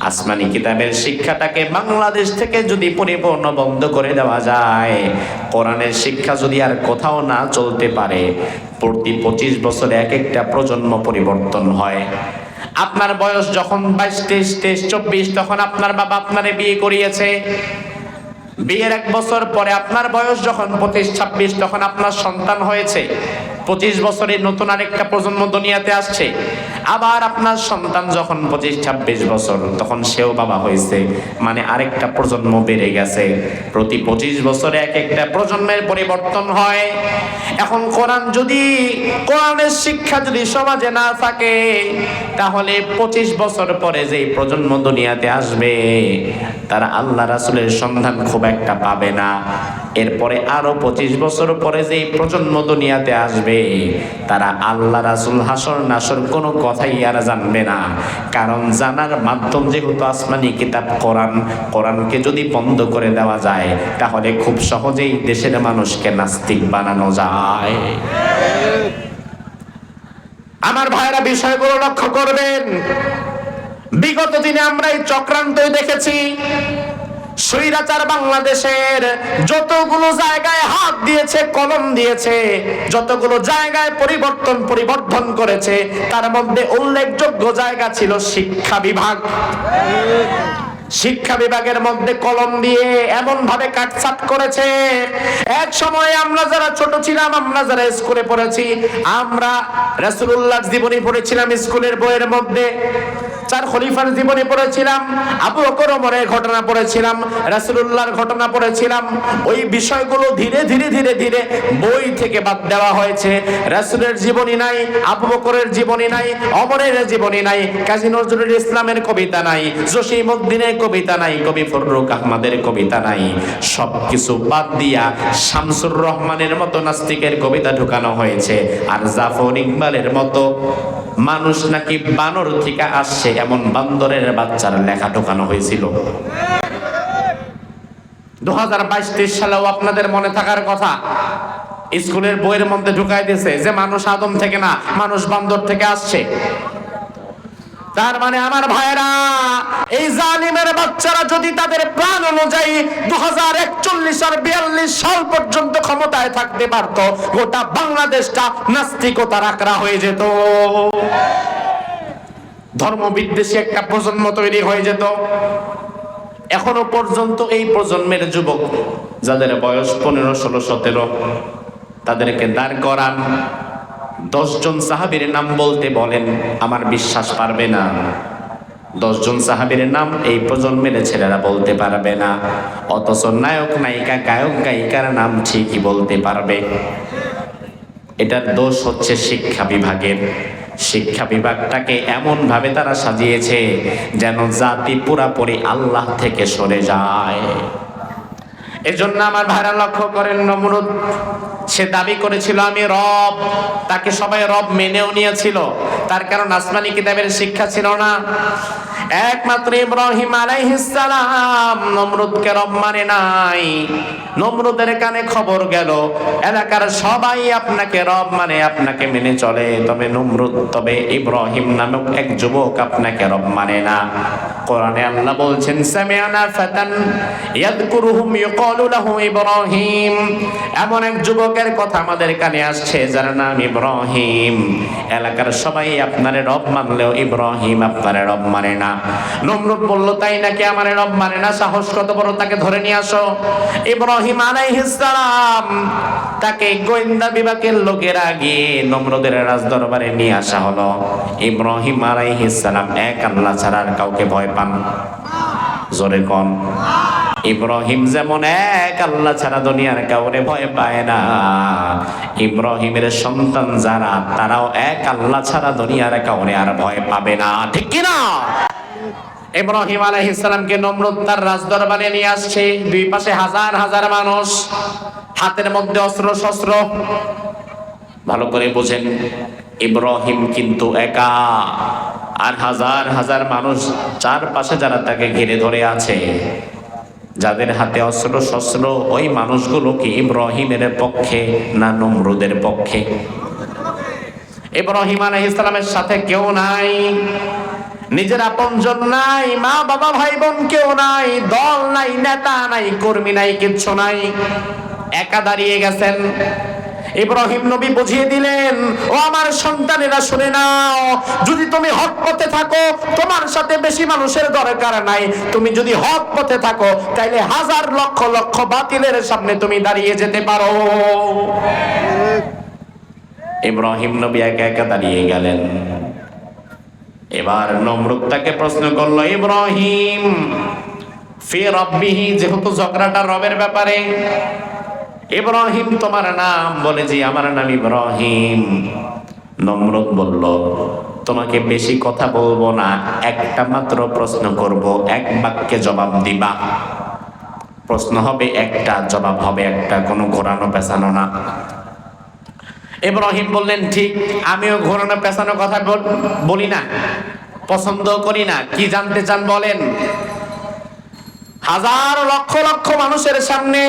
আসমানি কিতাবের শিক্ষাটাকে বাংলাদেশ থেকে যদি পরিপূর্ণ বন্ধ করে দেওয়া যায়, কোরআনের শিক্ষা যদি আর কোথাও না চলতে পারে, প্রতি 25 বছরে এক একটা প্রজন্ম পরিবর্তন হয়। আপনার বয়স যখন 22, 23, 24, তখন আপনার বাবা আপনারে বিয়ে করিয়েছে। বিয়ের 1 বছর পরে আপনার বয়স যখন 25, 26, তখন আপনার সন্তান হয়েছে। 25 বছরে নতুন আরেকটা প্রজন্ম দুনিয়াতে আসছে। আবার আপনার সন্তান যখন 25, 26 বছর, তখন সেও বাবা হয়েছে, মানে আরেকটা প্রজন্ম বেড়ে গেছে। প্রতি 25 বছরে এক একটা প্রজন্মের পরিবর্তন হয়। এখন কোরআনের শিক্ষা যদি সমাজে না থাকে, তাহলে 25 বছর পরে যে প্রজন্ম দুনিয়াতে আসবে, তারা আল্লাহ রাসূলের সন্ধান খুব একটা পাবে না। এরপরে আরো 25 বছর পরে যে প্রজন্ম দুনিয়াতে আসবে, তারা আল্লাহ রাসূল হাসর নাসর কোনো কথাই আর জানবে না। কারণ জানার মাধ্যম যেহেতু আসমানি কিতাব কোরআনকে যদি বন্ধ করে দেওয়া যায়, তাহলে খুব সহজেই দেশের মানুষকে নাস্তিক বানানো যায়। আমার ভাইরা, বিষয়গুলো লক্ষ্য করবেন। বিগত দিনে আমরা এই চক্রান্তই দেখেছি। স্বৈরাচার বাংলাদেশের যতগুলো জায়গায় হাত দিয়েছে, কলম দিয়েছে, যতগুলো জায়গায় পরিবর্তন করেছে, তার মধ্যে উল্লেখযোগ্য জায়গা ছিল শিক্ষা বিভাগ। শিক্ষা বিভাগের মধ্যে কলম দিয়ে এমন ভাবে কাটছাট করেছে। এক সময় আমরা যারা ছোট ছিলাম, আমরা যারা স্কুলে পড়েছি, আমরা রাসূলুল্লাহর জীবনী পড়েছিলাম স্কুলের বইয়ের মধ্যে, চার খলিফার জীবনী পড়েছিলাম, আবু বকর ওমরের ঘটনা পড়েছিলাম, রাসূলুল্লাহর ঘটনা পড়েছিলাম। ওই বিষয়গুলো ধীরে ধীরে ধীরে ধীরে বই থেকে বাদ দেওয়া হয়েছে। রাসূলের জীবনী নাই, আবু বকরের জীবনী নাই, ওমরের জীবনী নাই, কাজী নজরুল ইসলামের কবিতা নাই, জসিমউদ্দিনের কবিতা নাই, কবি ফররুখ আহমদের কবিতা নাই। সবকিছু বাদ দিয়া শামসুর রহমানের মতো নাস্তিকের কবিতা ঢুকানো হয়েছে। আর জাফর ইকবালের মতো মানুষ নাকি বানর থেকে আসছে এমন বান্দরের বাচ্চার লেখা ঢোকানো হয়েছিল। 2022-23 সালেও আপনাদের মনে থাকার কথা, স্কুলের বইয়ের মধ্যে ঢুকাই দিয়েছে যে মানুষ আদম থেকে না, মানুষ বান্দর থেকে আসছে। তার মানে আমার ভাইরা, এই জালিমের বাচ্চারা যদি তাদের প্রাণ অনুযায়ী 2041 আর 42 সাল পর্যন্ত ক্ষমতায় থাকতে পারত, গোটা বাংলাদেশটা নাস্তিকতার আকড়া হয়ে যেত, ধর্মবিদ্বেষী একটা প্রজন্ম তৈরি হয়ে যেত। এখনো পর্যন্ত এই প্রজন্মের যুবক যাদের বয়স 15, 16, 17, তাদেরকে দাঁড় করান, 10 জন সাহাবীর নাম বলতে বলেন, আমার বিশ্বাস পারবে না। 10 জন সাহাবীর নাম এই প্রজন্মের ছেলেরা বলতে পারবে না, অথচ নায়ক নায়িকা গায়ক গায়িকার নাম ঠিকই বলতে পারবে। এটার দোষ হচ্ছে শিক্ষা বিভাগের। শিক্ষা বিভাগটাকে এমন ভাবে তারা সাজিয়েছে যেন জাতি পুরাপুরি আল্লাহ থেকে সরে যায়। এজন্য আমার ভাইরা লক্ষ্য করেন, নমরুদ সে দাবি করেছিল আমি রব, তাকে সবাই রব মেনেও নিয়েছিল, তার কারণ আসমানি কিতাবের শিক্ষা ছিল না। একমাত্র ইব্রাহিম আলাইহিস সালাম নমরুদকে রব মানে নাই। নমরুদের কানে খবর গেল এলাকার সবাই আপনাকে রব মানে, আপনাকে মেনে চলে, তবে ইব্রাহিম নামক এক যুবক আপনাকে রব মানে না। কোরআনে আল্লাহ বলছেন সামিআনা ফাতান ইয়াযকুরুহুম ইউকালু লাহু ইব্রাহিম, এমন এক যুবকের কথা আমাদের কানে আসছে যার নাম ইব্রাহিম। এলাকার সবাই আপনারে রব মানলেও ইব্রাহিম আপনারে রব মানে না। নমরুদ বলল তাই নাকি, আমারে রব মানে না, সাহস কত বড়, তাকে ধরে নিয়ে আসো। ইব্রাহিম আলাইহিস সালাম তাকে গোয়েন্দা বিভাগের লোকেরা গিয়ে নমরুদের রাজদরবারে নিয়ে আসা হলো। ইব্রাহিম আলাইহিস সালাম এক আল্লাহ ছাড়া আর কাউকে ভয় পান? জোরে কোন। ইব্রাহিম যেমন এক আল্লাহ ছাড়া দুনিয়ার কাউরে ভয় পায় না, ইব্রাহিমের সন্তান যারা তারাও এক আল্লাহ ছাড়া দুনিয়ার কাউরে আর ভয় পাবে না, ঠিক কি না? ইব্রাহিম আলাইহিস সালামকে নমরুদ তার রাজদরবারে নিয়ে আসছে, দুই পাশে হাজার হাজার মানুষ, হাতের মধ্যে অস্ত্র শস্ত্র। ভালো করে বোঝেন, ইব্রাহিম কিন্তু একা, আর হাজার হাজার মানুষ চারপাশে যারা তাকে ঘিরে ধরে আছে, যাদের হাতে অস্ত্র শস্ত্র, ওই মানুষগুলো কি ইব্রাহিমের পক্ষে না নমরুদের পক্ষে? ইব্রাহিম আলাইহিস সালামের সাথে কেউ নাই, নিজের আপনজন নাই, মা বাবা ভাই বোন কেউ নাই, দল নাই, নেতা নাই, কর্মী নাই, কিচ্ছু নাই, একা দাঁড়িয়ে গেছেন। ইব্রাহিম নবী বুঝিয়ে দিলেন, ও আমার সন্তানেরা শুনে নাও, যদি তুমি হক পথে থাকো তোমার সাথে বেশি মানুষের দরকার নাই, তুমি যদি হক পথে থাকো তাইলে হাজার লক্ষ লক্ষ বাতিলের সামনে তুমি দাঁড়িয়ে যেতে পারো। ইব্রাহিম নবী একা একা দাঁড়িয়ে গেলেন। এবার নমরুদ তাকে প্রশ্ন করলো, ইব্রাহিম ফি রাব্বিহি, যেহেতু ঝগড়াটা রবের ব্যাপারে, ইব্রাহিম তোমার নাম? বলে জি আমার নাম ইব্রাহিম। নমরুদ বলল, তোমাকে বেশি কথা বলবো না, একটা মাত্র প্রশ্ন করব, এক বাক্যে জবাব দিবা। প্রশ্ন হবে একটা, জবাব হবে একটা, কোনো ঘোরানো পেছানো না। ইব্রাহিম বললেন ঠিক, আমিও ঘোরানো পেছানো কথা বলি না, পছন্দ করি না। কি জানতে চান বলেন? হাজার লক্ষ লক্ষ মানুষের সামনে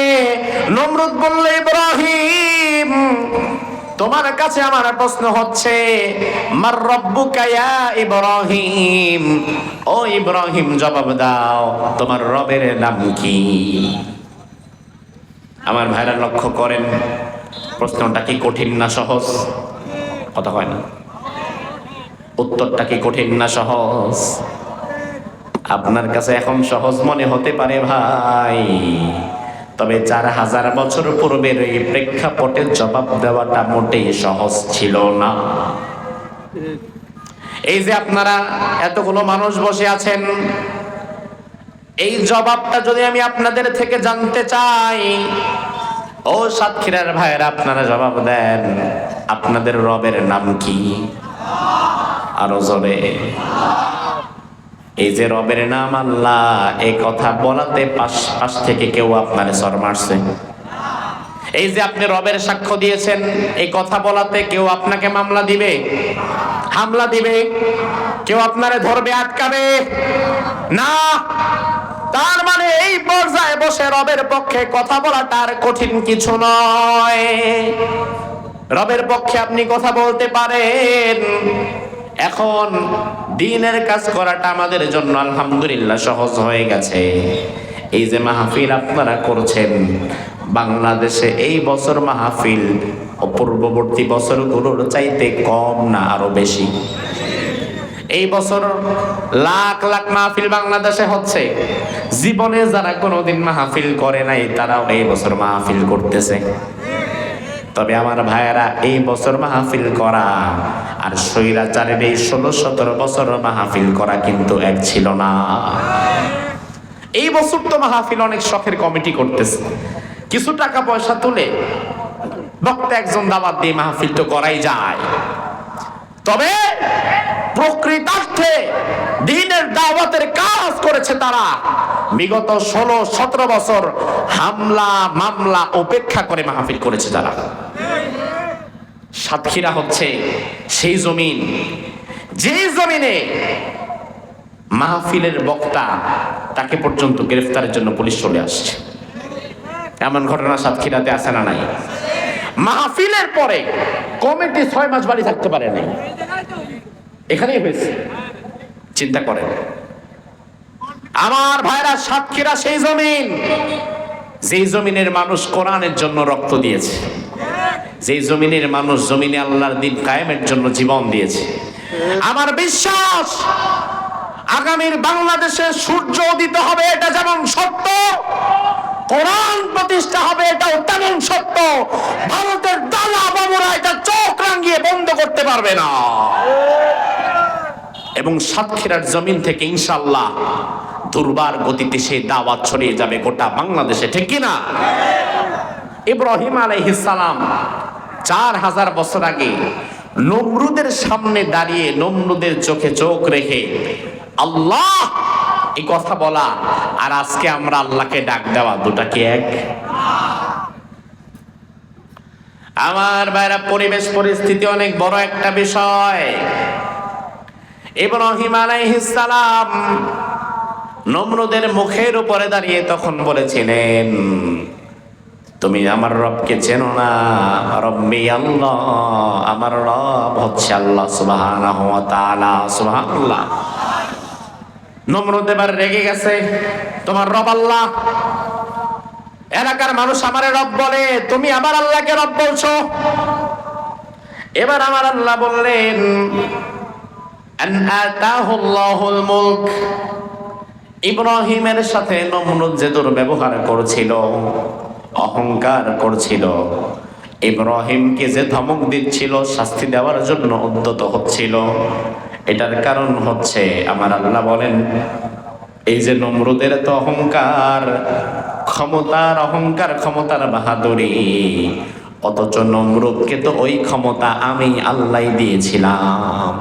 নমরুদ বলল, ইব্রাহিম তোমার কাছে আমার প্রশ্ন হচ্ছে, মার রব্বুকা ইয়া ইব্রাহিম, ও ইব্রাহিম জবাব দাও, তোমার রবের নাম কি? আমার ভাইরা লক্ষ্য করেন, প্রশ্নটা কি কঠিন না সহজ? কথা হয় না, উত্তরটা কি কঠিন না সহজ? আপনার কাছে এখন সহজ মনে হতে পারে ভাই, তবে 4000 বছর পূর্বের এই প্রেক্ষাপটে জবাব দেওয়াটা মোটেই সহজ ছিল না। এই যে আপনারা এতগুলো মানুষ বসে আছেন, এই জবাবটা যদি আমি আপনাদের থেকে জানতে চাই, ও সাতক্ষীরার ভাইয়েরা আপনারা জবাব দেন, আপনাদের রবের নাম কি? আরো জোরে। এই যে রবের নাম আল্লাহ, এই কথা বলাতে পাশ থেকে কেউ আপনার সর মারছে? এই যে আপনি রবের সাক্ষ্য দিয়েছেন, এই কথা বলাতে কেউ আপনাকে মামলা দিবে, হামলা দিবে? কেউ আপনারে ধরবে, আটকাবে না। তার মানে এই পর্যায়ে বসে রবের পক্ষে কথা বলাটা আর কঠিন কিছু নয়। রবের পক্ষে আপনি কথা বলতে পারেন। এখন দ্বীনের কাজ করাটা আমাদের জন্য আলহামদুলিল্লাহ সহজ হয়ে গেছে। এই যে মাহফিল আপনারা করছেন, বাংলাদেশে এই বছর মাহফিল পূর্ববর্তী বছরগুলোর চাইতে কম না আরো বেশি? এই বছর লাখ লাখ মাহফিল বাংলাদেশে হচ্ছে। জীবনে যারা কোনোদিন মাহফিল করে নাই তারাও এই বছর মাহফিল করতেছে। তবে আমার ভাইয়েরা, এই বছর মাহফিল করা আর স্বৈরাচারের এই 16-17 বছর মাহফিল করা কিন্তু এক ছিল না। এই বছর তো মাহফিল অনেক শখের কমিটি করতেছে, কিছু টাকা পয়সা তুলে বক্তা একজন দাওয়াত দিয়ে মাহফিল তো করাই যায়। তবে প্রকৃতার্থে দ্বীনের দাওয়াতের কাজ করেছে তারা বিগত 16-17 বছর হামলা মামলা উপেক্ষা করে মাহফিল করেছে যারা। সাতক্ষীরা হচ্ছে সেই জমিন, যে জমিনে মাহফিলের বক্তা তাকে পর্যন্ত গ্রেফতারের জন্য পুলিশ চলে আসছে। এমন ঘটনা সাতক্ষীরাতে আছে না নাই? মাহফিলের পরে কমিটি 6 মাস বাড়ি থাকতে পারে নাই, এখানেই হয়েছে। চিন্তা করেন আমার ভাইরা, সাতক্ষীরা সেই জমিন, যেই জমিনের মানুষ কোরআনের জন্য রক্ত দিয়েছে, যেই জমিনের মানুষ জমিনে আল্লাহর দ্বীন কায়েমের জন্য জীবন দিয়েছে। আমার বিশ্বাস আগামীর বাংলাদেশে সূর্য উদিত হবে, এটা যেমন সত্য, কোরআন প্রতিষ্ঠা হবে এটাও তেমন সত্য। ভারতের দালা বাবুরা এটা চোখ রাঙিয়ে বন্ধ করতে পারবে না। এবং সাতক্ষীরার জমিন থেকে ইনশাআল্লাহ দুর্বার গতিতে সেই দাওয়াত ছড়িয়ে যাবে গোটা বাংলাদেশে, ঠিক কিনা? ইব্রাহিম আলাইহিস সালাম 4000 বছর আগে নমরুদের সামনে দাঁড়িয়ে নমরুদের চোখে চোখ রেখে আল্লাহ এই কথা বলা, আর আজকে আমরা আল্লাহকে ডাক দেওয়া, দুটা কি এক? আমার ভাইরা, পরিবেশ পরিস্থিতি অনেক বড় একটা বিষয়। ইব্রাহিম আলাইহিস সালাম নমরুদের মুখের উপরে দাঁড়িয়ে তখন বলেছিলেন, তুমি আমার রবকে চেনো না? রব্বি আল্লাহ, আমার রব হচ্ছে আল্লাহ সুবহানাহু ওয়া তাআলা। সুবহানাল্লাহ। নমরুদ এবার রেগে গেছে, তোমার রব আল্লাহ, এলাকার মানুষ আমারে রব বলে, তুমি আবার আল্লাহকে রব বলছো। এবার আমার আল্লাহ বললেন, আন আতাহুল্লাহুল মুলক। ইব্রাহিমের সাথে নমরুদ যে দুর্ব্যবহার করছিল, অহংকার করছিল, ইব্রাহিমকে যে ধমক দিচ্ছিল, শাস্তি দেওয়ার জন্য উদ্যত হচ্ছিল, এটার কারণ হচ্ছে আমার আল্লাহ বলেন, এই যে নমরুদের তো অহংকার, ক্ষমতার অহংকার, ক্ষমতার বাহাদুরি, অথচ নমরুদকে তো ওই ক্ষমতা আমি আল্লাহ দিয়েছিলাম।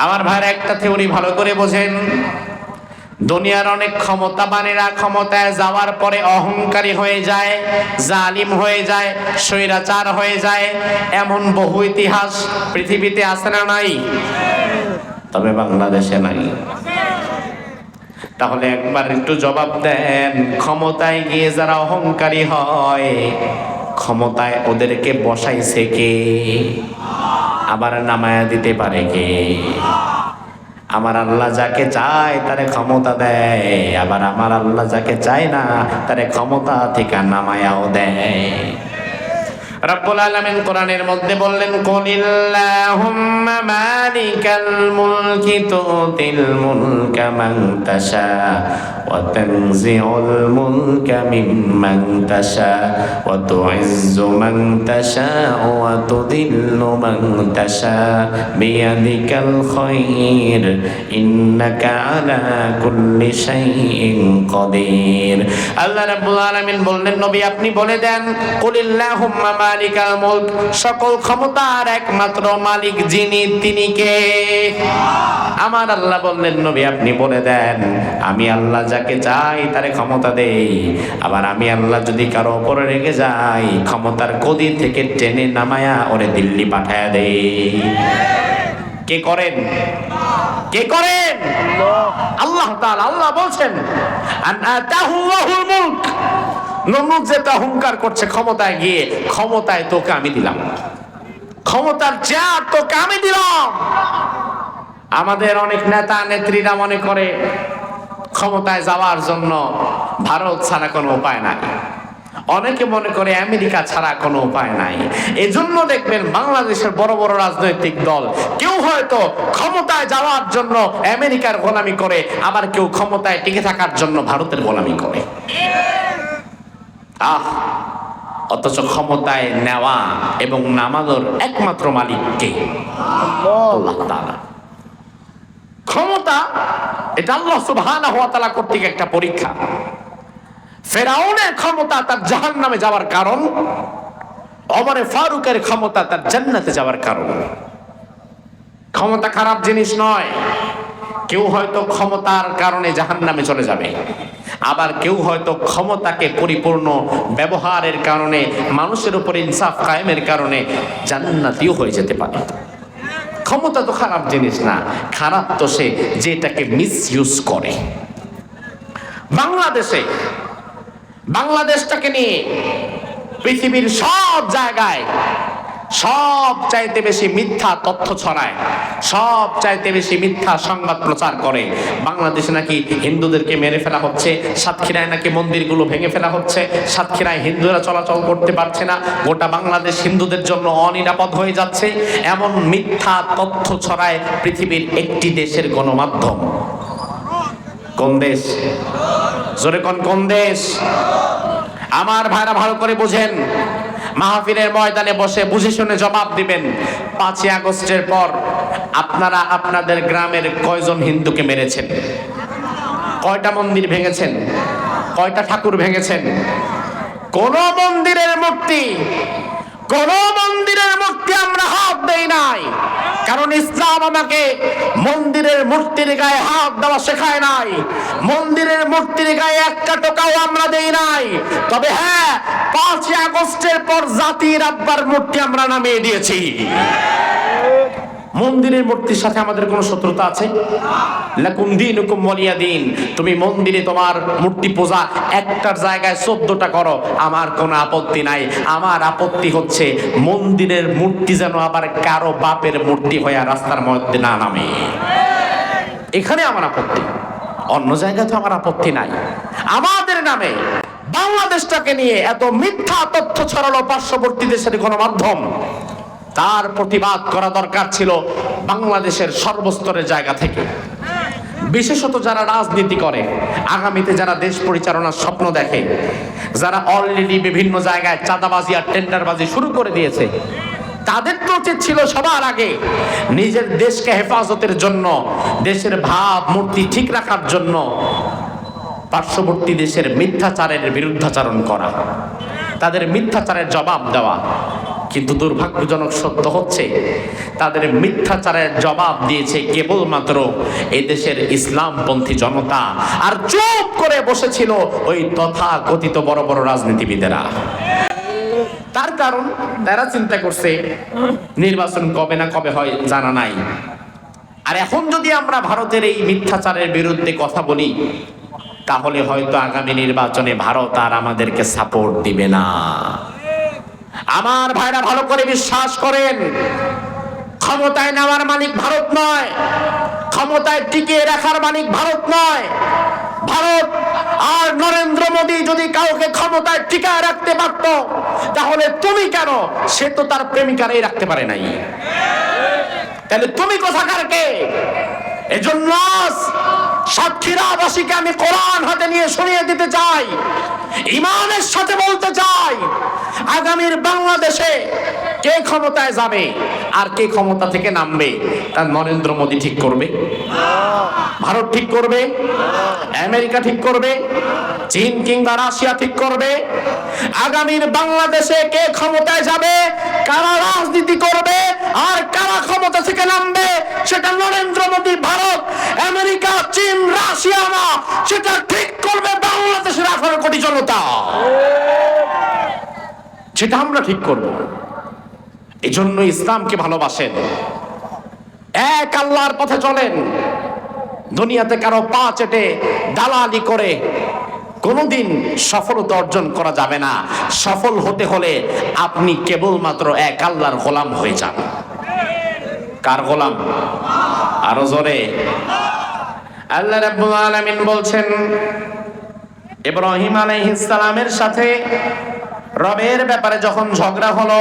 আমার ভাইয়ের একটা থিওরি ভালো করে বোঝেন, দুনিয়ার অনেক ক্ষমতাবানেরা ক্ষমতায় যাওয়ার পরে অহংকারী হয়ে যায়, জালিম হয়ে যায়, স্বৈরাচার হয়ে যায়। এমন বহু ইতিহাস পৃথিবীতে আছে না নাই? তবে বাংলাদেশে নাই। তাহলে একবার একটু জবাব দেন, ক্ষমতায় গিয়ে যারা অহংকারী হয়, ক্ষমতায় ওদেরকে বসাইছে কে? আবার নামায়া দিতে পারে কে? আমার আল্লাহ যাকে চায় তারে ক্ষমতা দেয়, আবার আমার আল্লাহ যাকে চায় না তারে ক্ষমতা থেকে নামায়াও দেয়। রব্বুল আলামিন কোরআনের মধ্যে বললেন, কুলিল্লাহুম্মা মালিকাল মুলকি তুতিল মুলকা মান তাশা ওয়া তানজিউল মুলকা মিম্মান তাশা ওয়া তুইজ্জু মান তাশা ওয়া তুদিল্লু মান তাশা বিয়াদিকাল খায়র ইন্নাকা আলা কুল্লি শাইইন কাদির। আল্লাহ রাব্বুল আলামিন বললেন, নবী আপনি বলে দেন, কুলিল্লাহুম্মা মালিকাল মুলক, সকল ক্ষমতার একমাত্র মালিক যিনি তিনি কে? আমার আল্লাহ বললেন, নবী আপনি বলে দেন, আমি আল্লাহ যাকে চাই তারে ক্ষমতা দেই, আবার আমি আল্লাহ যদি কারো উপরে রেগে যাই ক্ষমতার গদি থেকে টেনে নামায়া ওরে দিল্লি পাঠায়া দেই। কে করেন? কে করেন? আল্লাহ তাআলা। আল্লাহ বলছেন আন আতাহুল্লাহুল মুলক, নমরুদ যেটা অহংকার করছে ক্ষমতায় গিয়ে, ক্ষমতায় তোকে আমি দিলাম, ক্ষমতার চেয়ার তোকে আমি দিলাম। আমাদের অনেক নেতা নেত্রীরা মনে করে ক্ষমতায় যাওয়ার জন্য ভারত ছাড়া কোনো উপায় নাই, অনেকে মনে করে আমেরিকা ছাড়া কোনো উপায় নাই। এজন্য দেখবেন বাংলাদেশের বড় বড় রাজনৈতিক দল কেউ হয়তো ক্ষমতায় যাওয়ার জন্য আমেরিকার গোলামি করে, আবার কেউ ক্ষমতায় টিকে থাকার জন্য ভারতের গোলামি করে। অথচ ক্ষমতায় নেওয়া এবং নামানোর একমাত্র মালিক কে? আল্লাহ তাআলা। ক্ষমতা এটা আল্লাহ সুবহানাহু ওয়া তাআলা কর্তৃক একটা পরীক্ষা। ফেরাউনের ক্ষমতা তার জাহান্নামে যাওয়ার কারণ, ওমরে ফারুকের ক্ষমতা তার জান্নাতে যাওয়ার কারণ। ক্ষমতা খারাপ জিনিস নয়। কেউ হয়তো ক্ষমতার কারণে জাহান্নামে চলে যাবে, আবার কেউ হয়তো ক্ষমতাকে পরিপূর্ণ ব্যবহারের কারণে, মানুষের উপর ইনসাফ কায়েমের কারণে জান্নাতীও হয়ে যেতে পারে। ক্ষমতা তো খারাপ জিনিস না, খারাপ তো সে যেটাকে মিসইউজ করে। বাংলাদেশটাকে নিয়ে পৃথিবীর সব জায়গায় সব চাইতে বেশি মিথ্যা তথ্য ছড়ায়, সব চাইতে বেশি মিথ্যা সংবাদ প্রচার করে। বাংলাদেশে নাকি হিন্দুদেরকে মেরে ফেলা হচ্ছে, সাতক্ষীরায় নাকি মন্দিরগুলো ভেঙে ফেলা হচ্ছে, সাতক্ষীরায় হিন্দুরা চলাচল করতে পারছে না, গোটা বাংলাদেশ হিন্দুদের জন্য অনিরাপদ হয়ে যাচ্ছে, এমন মিথ্যা তথ্য ছড়ায় পৃথিবীর একটি দেশের গণমাধ্যম। কোন দেশ? জোরে কোন দেশ? আমার ভাইরা ভালো করে বুঝেন, মাহফিলের ময়দানে বসে বুঝে শুনে জবাব দিবেন। 5ই আগস্টের পর আপনারা আপনাদের গ্রামের কয়জন হিন্দুকে মেরেছেন? কয়টা মন্দির ভেঙেছেন? কয়টা ঠাকুর ভেঙেছেন? কোন মন্দিরের মূর্তি আমরা হাত দেই নাই, কারণ ইসলাম আমাকে মন্দিরের মূর্তির গায়ে হাত দেওয়া শেখায় নাই। মন্দিরের মূর্তির গায়ে একটা টোকাও আমরা দেই নাই। তবে হ্যাঁ, 5ই আগস্টের পর জাতির আব্বার মূর্তি আমরা নামিয়ে দিয়েছি। মন্দিরের মূর্তির সাথে আমাদের কোনো শত্রুতা আছে? লাকুম দীনুকুম ওয়ালিয়া দীন। তুমি মন্দিরে তোমার মূর্তি পূজা একটার জায়গায় 14টা করো, আমার কোনো আপত্তি নাই। আমার আপত্তি হচ্ছে মন্দিরের মূর্তি যেন আবার কারো বাপের মূর্তি হয়ে রাস্তার মধ্যে না নামে, এখানে আমার আপত্তি। অন্য জায়গায় তো আমার আপত্তি নাই। আমাদের নামে বাংলাদেশটাকে নিয়ে এত মিথ্যা তথ্য ছড়ালো পার্শ্ববর্তী দেশের গণমাধ্যম, তার প্রতিবাদ করা দরকার ছিল বাংলাদেশের সর্বস্তরের জায়গা থেকে। বিশেষত যারা রাজনীতি করে, আগামীতে যারা দেশ পরিচালনার স্বপ্ন দেখে, যারা অলরেডি বিভিন্ন জায়গায় চাঁদাবাজি আর টেন্ডারবাজি শুরু করে দিয়েছে, তাদের তো উচিত ছিল সবার আগে নিজের দেশকে হেফাজতের জন্য, দেশের ভাব মূর্তি ঠিক রাখার জন্য পার্শ্ববর্তী দেশের মিথ্যাচারের বিরুদ্ধাচারণ করা, তাদের মিথ্যাচারের জবাব দেওয়া। কিন্তু দুর্ভাগ্যজনক সত্য হচ্ছে তাদের মিথ্যাচারের জবাব দিয়েছে কেবলমাত্র এদেশের ইসলামপন্থী জনতা, আর চুপ করে বসেছিল ওই তথাকথিত বড় বড় রাজনীতিবিদেরা। তার কারণ তারা চিন্তা করছে নির্বাচন কবে না কবে হয় জানা নাই, আর এখন যদি আমরা ভারতের এই মিথ্যাচারের বিরুদ্ধে কথা বলি তাহলে হয়তো আগামী নির্বাচনে ভারত আর আমাদেরকে সাপোর্ট দিবে না। আমার ভাইরা ভালো করে বিশ্বাস করেন, ক্ষমতায় নেওয়ার মালিক ভারত নয়, ক্ষমতায় টিকিয়ে রাখার মালিক ভারত নয়। ভারত আর নরেন্দ্র মোদী যদি কাউকে ক্ষমতায় টিকায় রাখতে পারত তাহলে তুমি কেন? সে তো তার প্রেমিকারাই রাখতে পারে নাই। তাহলে তুমি কোথাকার কে? এজন্য সাতক্ষীরাবাসীকে আমি কোরআন হাতে নিয়ে শুনিয়ে দিতে চাই, ইমানের সাথে বলতে চাই, আগামীর বাংলাদেশে কে ক্ষমতায় যাবে আর কে ক্ষমতা থেকে নামবে তা নরেন্দ্র মোদী ঠিক করবে? ভারত ঠিক করবে? আমেরিকা ঠিক করবে? চীন কিংবা রাশিয়া ঠিক করবে? আগামীর বাংলাদেশে কে ক্ষমতায় যাবে, কারা রাজনীতি করবে আর কারা ক্ষমতা থেকে নামবে, সেটা নরেন্দ্র মোদী, ভারত, আমেরিকা, চীন, রাশিয়া না, সেটা ঠিক করবে বাংলাদেশের 18 কোটি জনতা। সেটা আমরা ঠিক করব। এই জন্য ইসলামকে ভালোবাসেন, এক আল্লাহর পথে চলেন। দুনিয়াতে কারো পা চেটে দালালি করে কোনোদিন সফলতা অর্জন করা যাবে না। সফল হতে হলে আপনি কেবলমাত্র এক আল্লাহর গোলাম হয়ে যান। কার গোলাম? আরো জোরে। আল্লাহ রাব্বুল আলামিন বলছেন, ইব্রাহিম আলাইহিস সালামের সাথে রবের ব্যাপারে যখন ঝগড়া হলো,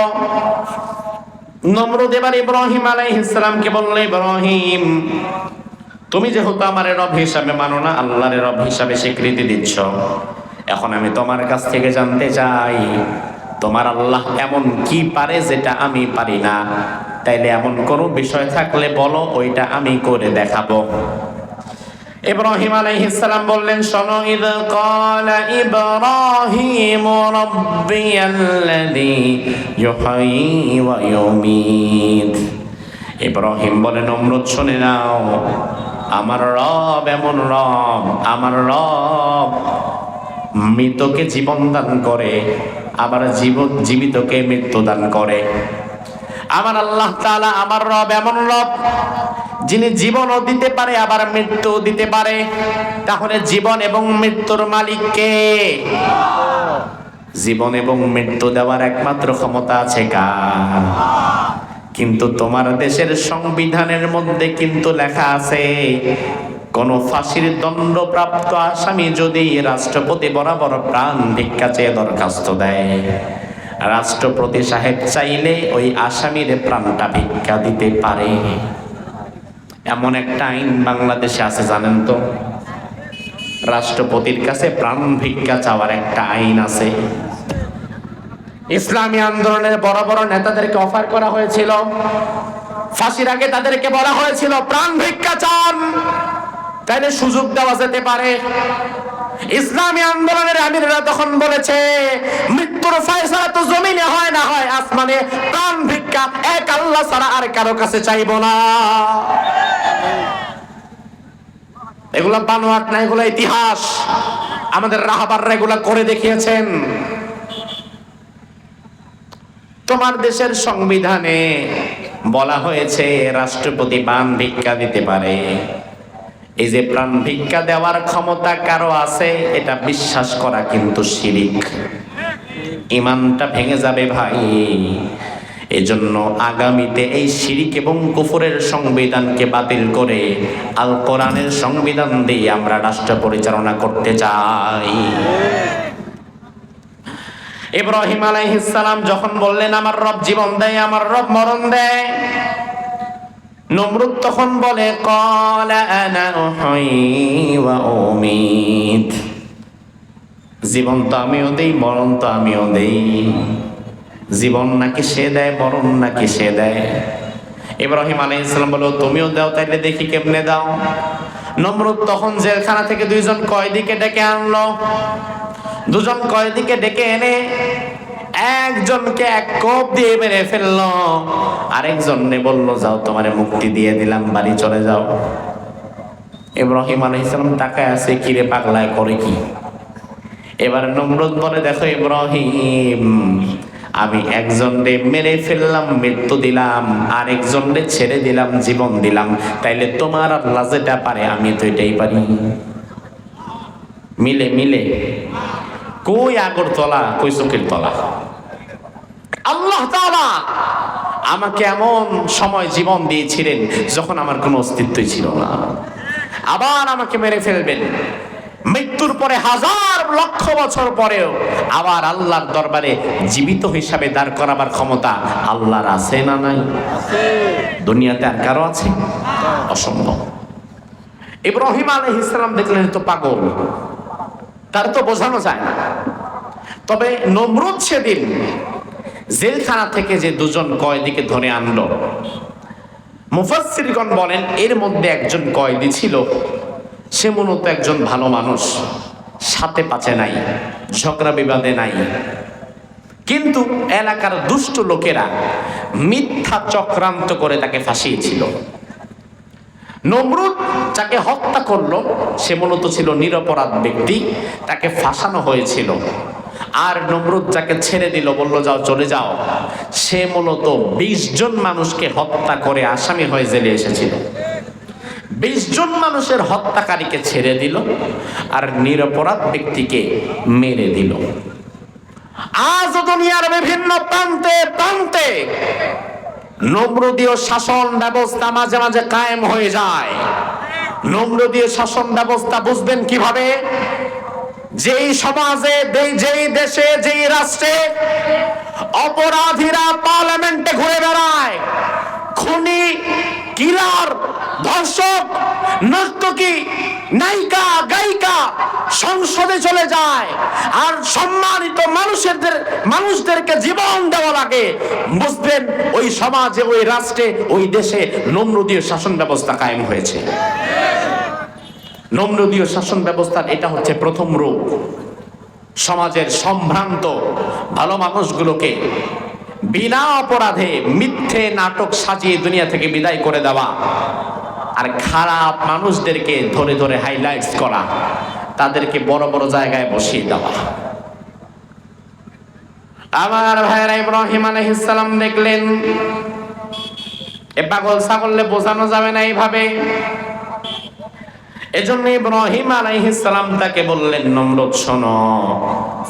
নমরুদ এবার ইব্রাহিম আলাইহিস সালামকে বলল, ইব্রাহিম, তুমি যেহেতু আমার রব হিসাবে মানো না, আল্লাহর রব হিসাবে স্বীকৃতি দিচ্ছ, এখন আমি তোমার কাছ থেকে জানতে চাই, তোমার আল্লাহ এমন কি পারে যেটা আমি পারি না? তাইলে এমন কোনো বিষয় থাকলে বলো, ওইটা আমি করে দেখাবো। ইব্রাহিম আলাইহিস সালাম বললেন, শোনো, ইদ ক্বালা ইব্রাহিম রাব্বিয়াল্লাযী ইউহয়ী ওয়া ইউমীত। ইব্রাহিম বলে, নমরুদ শুনে নাও, আমার রব এমন রব, আমার রব মৃতকে জীবন দান করে, আবার জীবিতকে মৃত্যু দান করে। আমার আল্লাহ তাআলা, আমার রব এমন রব যিনি জীবনও দিতে পারে আবার মৃত্যু দিতে পারে। তাহলে জীবন এবং মৃত্যুর মালিক কে? জীবন এবং মৃত্যু দেওয়ার একমাত্র ক্ষমতা আছে কার? কিন্তু তোমার দেশের সংবিধানের মধ্যে কিন্তু লেখা আছে, কোন ফাঁসির দণ্ডপ্রাপ্ত আসামি যদি রাষ্ট্রপতি বরাবর প্রাণ ভিক্ষা চেয়ে দরখাস্ত দেয়, রাষ্ট্রপতি সাহেব চাইলে ওই আসামির প্রাণটা ভিক্ষা দিতে পারে। এমন একটা আইন বাংলাদেশে আছে, জানেন তো? রাষ্ট্রপতির কাছে প্রাণ ভিক্ষা চাওয়ার একটা আইন আছে। ইসলামী আন্দোলনের বড় বড় নেতাদেরকে অফার করা হয়েছিল, ফাঁসির আগে তাদেরকে বলা হয়েছিল প্রাণ ভিক্ষা চান, তাইলে সুযোগ দেওয়া যেতে পারে। ইসলামী আন্দোলনের আমিররা তখন বলেছে, মৃত্যুর ফয়সালা তো জমিনে হয় না, হয় আসমানে। প্রাণ ভিক্ষা এক আল্লাহ ছাড়া আর কারো কাছে চাইব না। এগুলা বানোয়াট না, এগুলা ইতিহাস। আমাদের রাহাবাররা এগুলা করে দেখিয়েছেন। তোমার দেশের সংবিধানে বলা হয়েছে রাষ্ট্রপতি প্রাণ ভিক্ষা দিতে পারে। এই যে প্রাণ ভিক্ষা দেওয়ার ক্ষমতা কারো আছে, এটা বিশ্বাস করা কিন্তু শিরিক, ঈমানটা ভেঙে যাবে ভাই। এজন্য আগামীতে এই শিরিক এবং কুফরের সংবিধানকে বাতিল করে আল কোরআনের সংবিধান দিয়ে আমরা রাষ্ট্র পরিচালনা করতে চাই। ইব্রাহিম আলাইহিস সালাম যখন বললেন, আমার রব জীবন দেয়, আমার রব মরণ দেয়, নমরুদ তখন বলে, ক্বালা আনা উহয়ী ওয়া উমীত। জীবন তো আমিও দেই, মরণ তো আমিও দেই। জীবন নাকি সে দেয়, মরণ নাকি সে দেয়? ইব্রাহিম আলাইহিস সালাম বলল, তুমিও দাও, তাইলে দেখি কেমনে দাও। নমরুদ তখন জেলখানা থেকে দুইজন কয়েদিকে ডেকে আনলো। দুজন কয়েদিকে ডেকে এনে একজনকে এক কোপ দিয়ে মেরে ফেললো, আরেকজনকে বলল, যাও, তোমারে মুক্তি দিয়ে দিলাম, বাড়ি চলে যাও। ইব্রাহিম আলাইহিস সালাম তাকায় আছে, কিরে পাগলায় করে কি? এবার নমরুদ বলে, দেখো ইব্রাহিম, আমি একজনকে মেরে ফেললাম, মৃত্যু দিলাম, আর একজনকে ছেড়ে দিলাম, জীবন দিলাম। তাইলে তোমার আল্লাহ যেটা পারে আমি তো এটাই পারি। মিলে মিলে কই আগর তলা, কই চোখের তলা। আল্লাহ তাআলা আমাকে এমন সময় জীবন দিয়েছিলেন যখন আমার কোনো অস্তিত্বই ছিল না, আবার আমাকে মেরে ফেলবেন। মৃত্যুর পরে হাজার লক্ষ বছর পরেও আবার আল্লাহর দরবারে জীবিত হিসাবে দাঁড় করাবার ক্ষমতা আল্লাহর আছে না নাই? দুনিয়াতে আর কারো আছে? অসম্ভব। ইব্রাহিম আলাইহিস সালাম দেখলেন তো পাগল, তার তো বোঝানো যায় না। তবে নমরুদ সেদিন জেলখানা থেকে যে দুজন কয়েদিকে ধরে আনলো, মুফাসসিরগণ বলেন এর মধ্যে একজন কয়েদি ছিল, সে মূলত একজন ভালো মানুষ, সাথে পাচে নাই, ঝগড়া বিবাদে নাই, কিন্তু এলাকার দুষ্ট লোকেরা মিথ্যা চক্রান্ত করে তাকে ফাঁসিয়েছিল। নমরুদ যাকে হত্যা করলো সে মূলত ছিল নিরপরাধ ব্যক্তি, তাকে ফাঁসানো হয়েছিল। আর নমরুদ যাকে ছেড়ে দিল, বলল যাও চলে যাও, সে মূলত 20 জন মানুষকে হত্যা করে আসামি হয়ে জেলে এসেছিল। 20 জন মানুষের হত্যাকারীকে ছেড়ে দিল আর নিরপরাধ ব্যক্তিকে মেরে দিল। আজ দুনিয়ার বিভিন্ন প্রান্তে প্রান্তে নমরুদীয় শাসন ব্যবস্থা মাঝে মাঝে কায়েম হয়ে যায়। নমরুদীয় শাসন ব্যবস্থা বুঝবেন কিভাবে? যেই সমাজে, যেই দেশে, যেই রাষ্ট্রে অপরাধীরা পার্লামেন্টে ঘুরে বেড়ায়, খুনি, কিলার, ধর্ষক, নর্তকী, নায়িকা, গায়িকা সংসদে চলে যায় আর সম্মানিত মানুষদেরকে জীবন দেওয়া লাগে, বুঝবেন ওই সমাজে, ওই রাষ্ট্রে, ওই দেশে নমরুদীয় শাসন ব্যবস্থা কায়েম হয়েছে। নমরুদীয় শাসন ব্যবস্থার এটা হচ্ছে প্রথম রূপ। সমাজের সম্ভ্রান্ত ভালো মানুষগুলোকে বিনা অপরাধে মিথ্যে নাটক সাজিয়ে দুনিয়া থেকে বিদায় করে দেওয়া, আর খারাপ মানুষদেরকে ধরে ধরে হাইলাইটস করা, তাদেরকে বড় বড় জায়গায় বসিয়ে দেওয়া। আমার ভাইরা ইব্রাহিম আলাইহিস সালাম দেখলেন এ পাগল ছাগলে বোঝানো যাবে না এইভাবে। এজন্য ইব্রাহিম আলাইহিস সালাম তাকে বললেন, নমরুদ শোনো,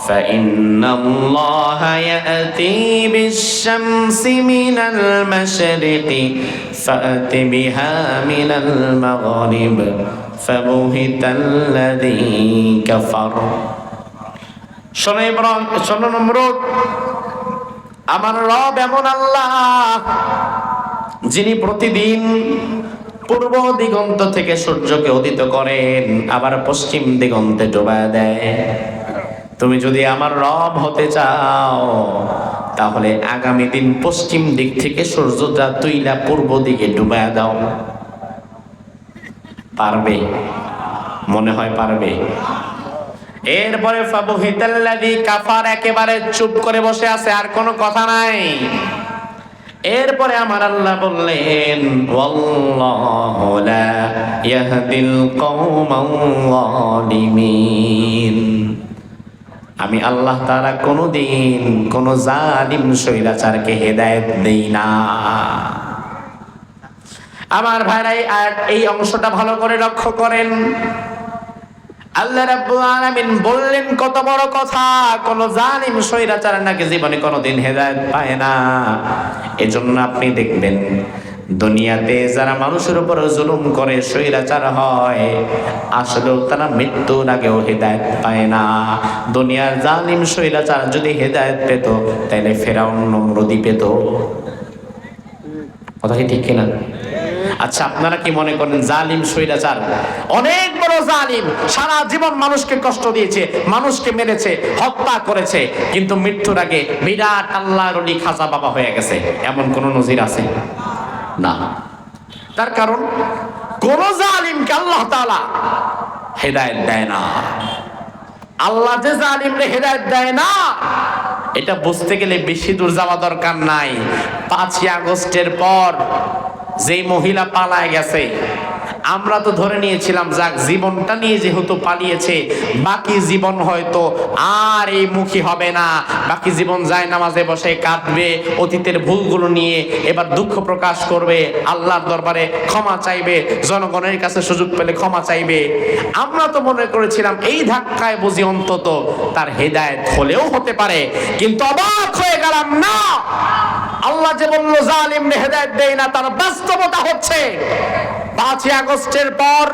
ফাইন্নাল্লাহা ইয়াতি বিশ-শামসি মিনাল মাশরিকি ফাতি বিহা মিনাল মাগরিব ফাবুহিতাল্লাযী কাফার। শোনো নমরুদ, আমার রব এমন আল্লাহ যিনি প্রতিদিন পূর্ব দিগন্ত থেকে সূর্যকে উদিত করেন, আবার পশ্চিম দিগন্তে ডুবায় দেয়। তুমি যদি আমার রব হতে চাও তাহলে আগামী দিন পশ্চিম দিক থেকে সূর্যটা তুইলা পূর্ব দিকে ডুবায় দাও। পারবে? মনে হয় পারবে। এরপরে ফাবুহিতাল্লাযী কাফার, একেবারে চুপ করে বসে আছে, আর কোনো কথা নাই। এরপরে আমার আল্লাহ বললেন, ওয়াল্লাহু লা ইয়াহদিল কওমাল যালিমিন। আমি আল্লাহ তাআলা কোনোদিন কোন জালিম স্বৈরাচারকে হেদায়েত দেই না। আমার ভাইরাই আর এই অংশটা ভালো করে লক্ষ্য করেন। আল্লাহ রাব্বুল আলামিন বললেন কত বড় কথা, কোন জালিম স্বৈরাচার নাকি জীবনে কোনোদিন হেদায়েত পায় না। এজন্য আপনি দেখবেন দুনিয়াতে যারা মানুষের উপর জুলুম করে, স্বৈরাচার হয়, আসলেও তারা মৃত্যুর আগেও হেদায়েত পায় না। দুনিয়ার জালিম স্বৈরাচার যদি হেদায়েত পেত তাহলে ফেরাউন নমরুদই পেত। কথা কি ঠিক কিনা? আচ্ছা, আপনারা কি মনে করেন জালিম স্বৈরাচার অনেক বড় জালিম, সারা জীবন মানুষকে কষ্ট দিয়েছে, মানুষকে মেরেছে, হত্যা করেছে, কিন্তু মৃত্যুর আগে বিরাট আল্লাহর ওলি খাজা বাবা হয়ে গেছে, এমন কোন নজির আছে? না। তার কারণ কোন জালিমকে আল্লাহ তাআলা হেদায়েত দেয় না। আল্লাহ যে জালিমরে হেদায়েত দেয় না, এটা বুঝতে গেলে বেশি দূর যাওয়া দরকার নাই। 5ই আগস্টের পর যেই মহিলা পালায় গেছে, আমরা তো ধরে নিয়েছিলাম যাক জীবনটা নিয়ে যেহেতু পালিয়েছে, বাকি জীবন হয়তো আর এই মুখী হবে না, বাকি জীবন যায় নামাজে বসে কাঁদবে, অতীতের ভুলগুলো নিয়ে এবার দুঃখ প্রকাশ করবে, আল্লাহর দরবারে ক্ষমা চাইবে, জনগণের কাছে সুযোগ পেলে ক্ষমা চাইবে। আমরা তো মনে করেছিলাম এই ধাক্কায় বুঝি অন্তত তার হেদায়েত হলেও হতে পারে, কিন্তু অবাক হয়ে গেলাম, না, আল্লাহ যে বলল জালিমকে হেদায়েত দেয় না, তার বাস্তবতা হচ্ছে 5ই আগস্টের পর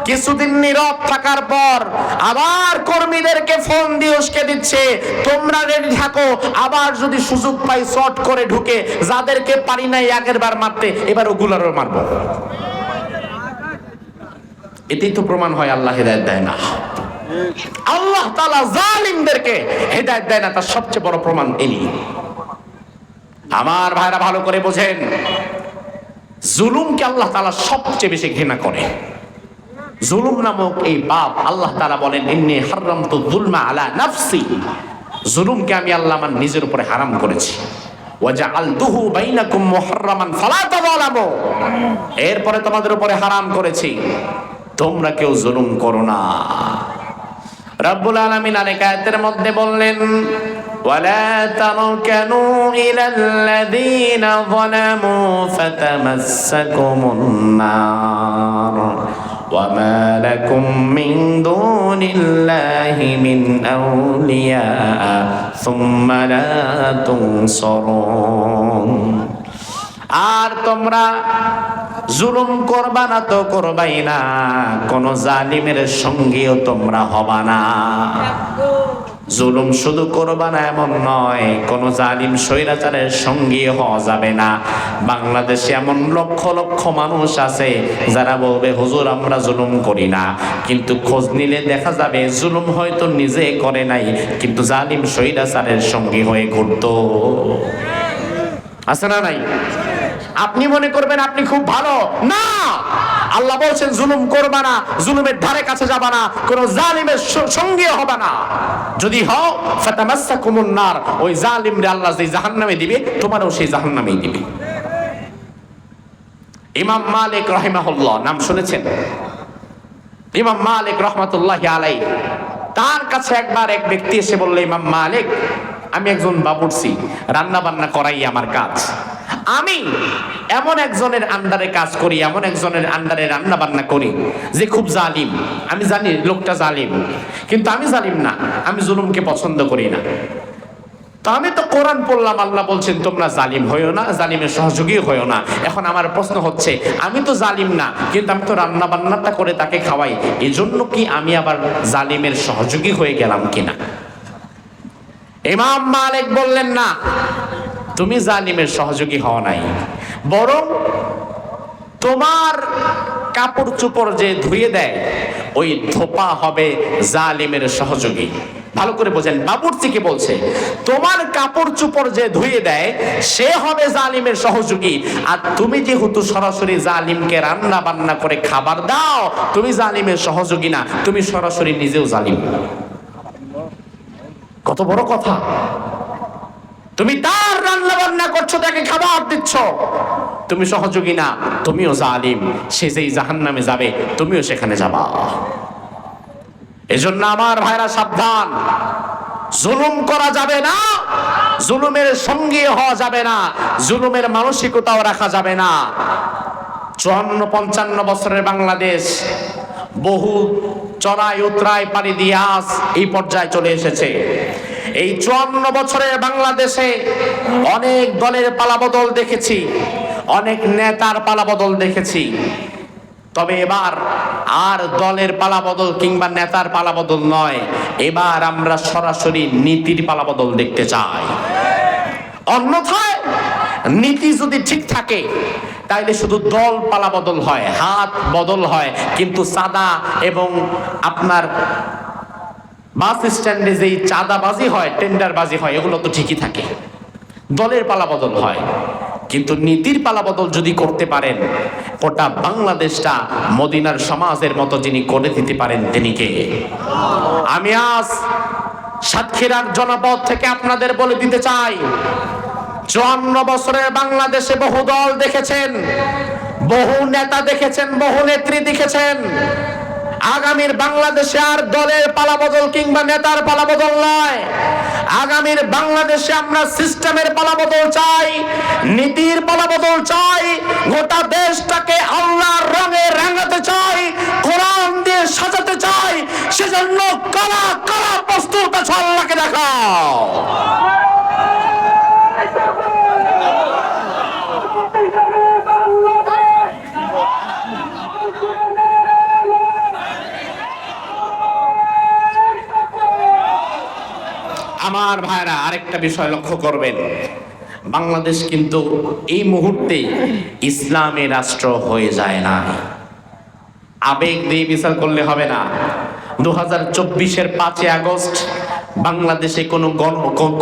কিছুদিন নীরব থাকার পর আবার কর্মীদেরকে ফোন দিয়ে উস্কে দিচ্ছে, তোমরা রেডি থাকো, আবার যদি সুযোগ পাই শর্ট করে ঢুকে যাদেরকে পারি নাই আগের বার মারতে, এবার ওগুলারও মারবো। এতেই তো প্রমাণ হয় আল্লাহ হেদায়েত দেয় না। আল্লাহ তাআলা জালিমদেরকে হেদায়েত দেয় না, তার সবচেয়ে বড় প্রমাণ এনি। আমার ভাইরা ভালো করে বোঝেন, জুলুমকে আল্লাহ তাআলা সবচেয়ে বেশি ঘৃণা করে। জুলুম নামক এই পাপ আল্লাহ তাআলা বলেন, ইন্নী হারামতু যুলমা আলা নাফসি, জুলুমকে আমি আল্লাহ আমার নিজের উপরে হারাম করেছি। ওয়া জাআলতুহু বাইনাকুম মুহাররামান ফালা তাযালামু, এরপরে তোমাদের উপরে হারাম করেছি, তোমরা কেউ জুলুম করো না। রব্বুল আলামিন আরেক আয়াতের মধ্যে বললেন, ওয়ালা তারকানু ইলাল্লাযীনা যালামু ফাতামাসসাকুমুন নার ওয়া মা লাকুম মিন দুনিল্লাহি মিন আউলিয়া সুম্মা লা তুনসারুন। আর তোমরা জুলুম করবা না তো করবাই না, কোন জালিমের সঙ্গীও তোমরা হবা না। জুলুম শুধু করবা না এমন নয়, কোন জালিম স্বৈরাচারের সঙ্গী হওয়া যাবে না। বাংলাদেশে এমন লক্ষ লক্ষ মানুষ আছে যারা বলবে হুজুর আমরা জুলুম করি না, কিন্তু খোঁজ নিলে দেখা যাবে জুলুম হয়তো নিজে করে নাই, কিন্তু জালিম স্বৈরাচারের সঙ্গী হয়ে ঘুরতো। আছে না নাই? আপনি মনে করবেন আপনি খুব ভালো, না, আল্লাহ বলছেন জুলুম করবা না, জুলুমের ধারে কাছে যাবা না, কোন জালিমের সঙ্গী হবে না। যদি হও ফাতামাসসাকুমুন নার, ওই জালিমরে আল্লাহ যে জাহান্নামে দিবে তোমারও সেই জাহান্নামেই দিবে। ইমাম মালিক রাহিমাহুল্লাহ নাম শুনেছেন? ইমাম মালিক রাহমাতুল্লাহি আলাইহি, তার কাছে একবার এক ব্যক্তি এসে বলল, ইমাম মালিক, আমি একজন বাবুর্চি, রান্না বান্না করাই আমার কাজ, আমি এমন একজনের আন্ডারে কাজ করি, এমন একজনের আন্ডারে রান্না বান্না করি যে খুব জালিম। আমি জানি লোকটা জালিম, কিন্তু আমি জালিম না, আমি জুলুমকে পছন্দ করি না। তো আমি তো কোরআন পড়লাম, আল্লাহ বলছেন তোমরা জালিম হইও না, জালিমের সহযোগী হইও না। এখন আমার প্রশ্ন হচ্ছে, আমি তো জালিম না, কিন্তু আমি তো রান্না বান্নাটা করে তাকে খাওয়াই, এজন্য কি আমি আবার জালিমের সহযোগী হয়ে গেলাম কিনা? ইমাম মালিক বললেন, না, তুমি জালিমের সহযোগী হও নাই, বরং তোমার কাপড় চোপড় যে ধুয়ে দেয় ওই ধোপা হবে জালিমের সহযোগী। ভালো করে বোঝেন, বাবুর্চিকে বলছে তোমার কাপড় চোপড় যে ধুয়ে দেয় সে হবে জালিমের সহযোগী, আর তুমি যেহেতু সরাসরি জালিমকে রান্না বান্না করে খাবার দাও, তুমি জালিমের সহযোগী না, তুমি সরাসরি নিজেও জালিম। কত বড় কথা! তুমি তার রান্না বান্না করছো, তাকে খাবার দিচ্ছ, তুমি সহযোগী না, তুমিও জালিম। সে যেই জাহান্নামে যাবে তুমিও সেখানে যাবা। এজন্য আমার ভাইরা সাবধান, জুলুম করা যাবে না, জুলুমের সঙ্গী হওয়া যাবে না, জুলুমের মানসিকতাও রাখা যাবে না। 54-55 বছরের বাংলাদেশ বহু চড়াই উতরাই পাড়ি দিয়ে আজ এই পর্যায়ে চলে এসেছে। এই 54 বছরের বাংলাদেশে অনেক দলের পালাবদল দেখেছি, অনেক নেতার পালাবদল দেখেছি, তবে এবার আর দলের পালাবদল কিংবা নেতার পালাবদল নয়, এবার আমরা সরাসরি নীতির পালাবদল দেখতে চাই। অন্যথায় নীতি যদি ঠিক থাকে তাইলে শুধু দল পালাবদল হয়, হাত বদল হয়, কিন্তু চাঁদা এবং আপনার বাস স্ট্যান্ডে যেই চাঁদাবাজি হয়, টেন্ডারবাজি হয়, এগুলো তো ঠিকই থাকে। দলের পালাবদল হয়, কিন্তু নীতির পালাবদল যদি করতে পারেন, গোটা বাংলাদেশটা মদিনার সমাজের মতো যিনি করে দিতে পারেন তিনি কে? আমি আজ সাতক্ষীরার জনপদ থেকে আপনাদের বলে দিতে চাই, 54 বছরের বাংলাদেশে বহু দল দেখেছেন, বহু নেতা দেখেছেন, বহু নেত্রী দেখেছেন। আগামীর বাংলাদেশে আর দলের পালাবদল কিংবা নেতার পালাবদল নয়, আগামীর বাংলাদেশে আমরা সিস্টেমের পালাবদল চাই, নীতির পালাবদল চাই, গোটা দেশটাকে আল্লাহর রঙে রাঙাতে চাই, কোরআন দিয়ে সাজাতে চাই। সেজন্য কালা কালা প্রস্তুত আছো, আল্লাহকে দেখাও। আমার ভাইরা আরেকটা বিষয় লক্ষ্য করবেন, বাংলাদেশ কিন্তু এই মুহূর্তে ইসলামী রাষ্ট্র হয়ে যায় না। আবেগ দিয়ে বিচার করলে হবে না। 2024-এর 5 আগস্ট বাংলাদেশে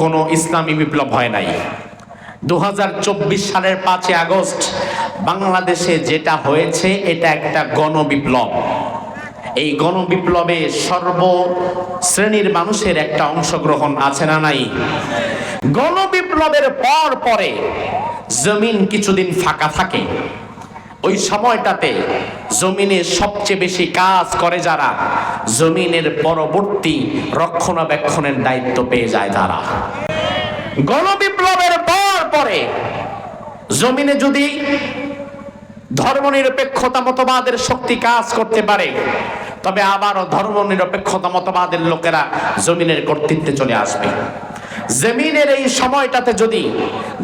কোনো ইসলামী বিপ্লব হয় নাই। 2024 সালের 5 আগস্ট বাংলাদেশে যেটা হয়েছে এটা একটা গণবিপ্লব। এই গণবিপ্লবে সর্বশ্রেণীর মানুষের একটা অংশগ্রহণ আছে না নাই? গণবিপ্লবের পরে জমিন কিছুদিন ফাঁকা থাকে। ওই সময়টাতে জমিনে সবচেয়ে বেশি কাজ করে যারা, জমিনের পরবর্তী রক্ষণাবেক্ষণের দায়িত্ব পেয়ে যায় তারা। গণবিপ্লবের পরে জমিনে যদি ধর্মনিরপেক্ষতা মতবাদের শক্তি কাজ করতে পারে, তবে আবারও ধর্মনিরপেক্ষতা মতবাদের লোকেরা জমিনের কর্তৃত্বে চলে আসবে। জমিনের এই সময়টাতে যদি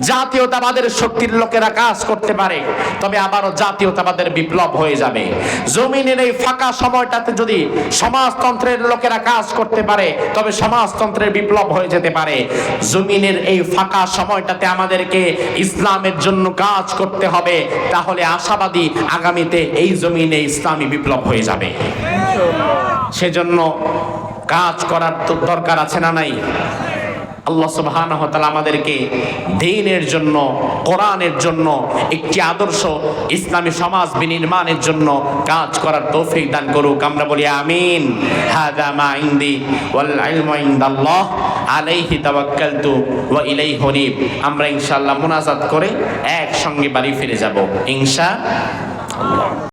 জাতীয়তাবাদের শক্তির লোকেরা কাজ করতে পারে, তবে আবারও জাতীয়তাবাদের বিপ্লব হয়ে যাবে। জমিনের এই ফাঁকা সময়টাতে যদি সমাজতন্ত্রের লোকেরা কাজ করতে পারে, তবে সমাজতন্ত্রের বিপ্লব হয়ে যেতে পারে। জমিনের এই ফাঁকা সময়টাতে আমাদেরকে ইসলামের জন্য কাজ করতে হবে, তাহলে আশাবাদী আগামীতে এই জমিনে ইসলামী বিপ্লব হয়ে যাবে। সেজন্য কাজ করার তো দরকার আছে না নাই? আল্লাহ সুবহানাহু ওয়া তাআলা আমাদেরকে দ্বীনের জন্য, কোরআনের জন্য, একটি আদর্শ ইসলামী সমাজ বিনির্মাণের জন্য কাজ করার তৌফিক দান করুক। আমরা বলি আমিন। হাযা মা ইনদি ওয়াল ইলমু ইনদাল্লাহ আলাইহি তাওয়াক্কালতু ওয়া ইলাইহি উনীব। আমরা ইনশাআল্লাহ মুনাজাত করে একসঙ্গে বাড়ি ফিরে যাব ইনশাআল্লাহ।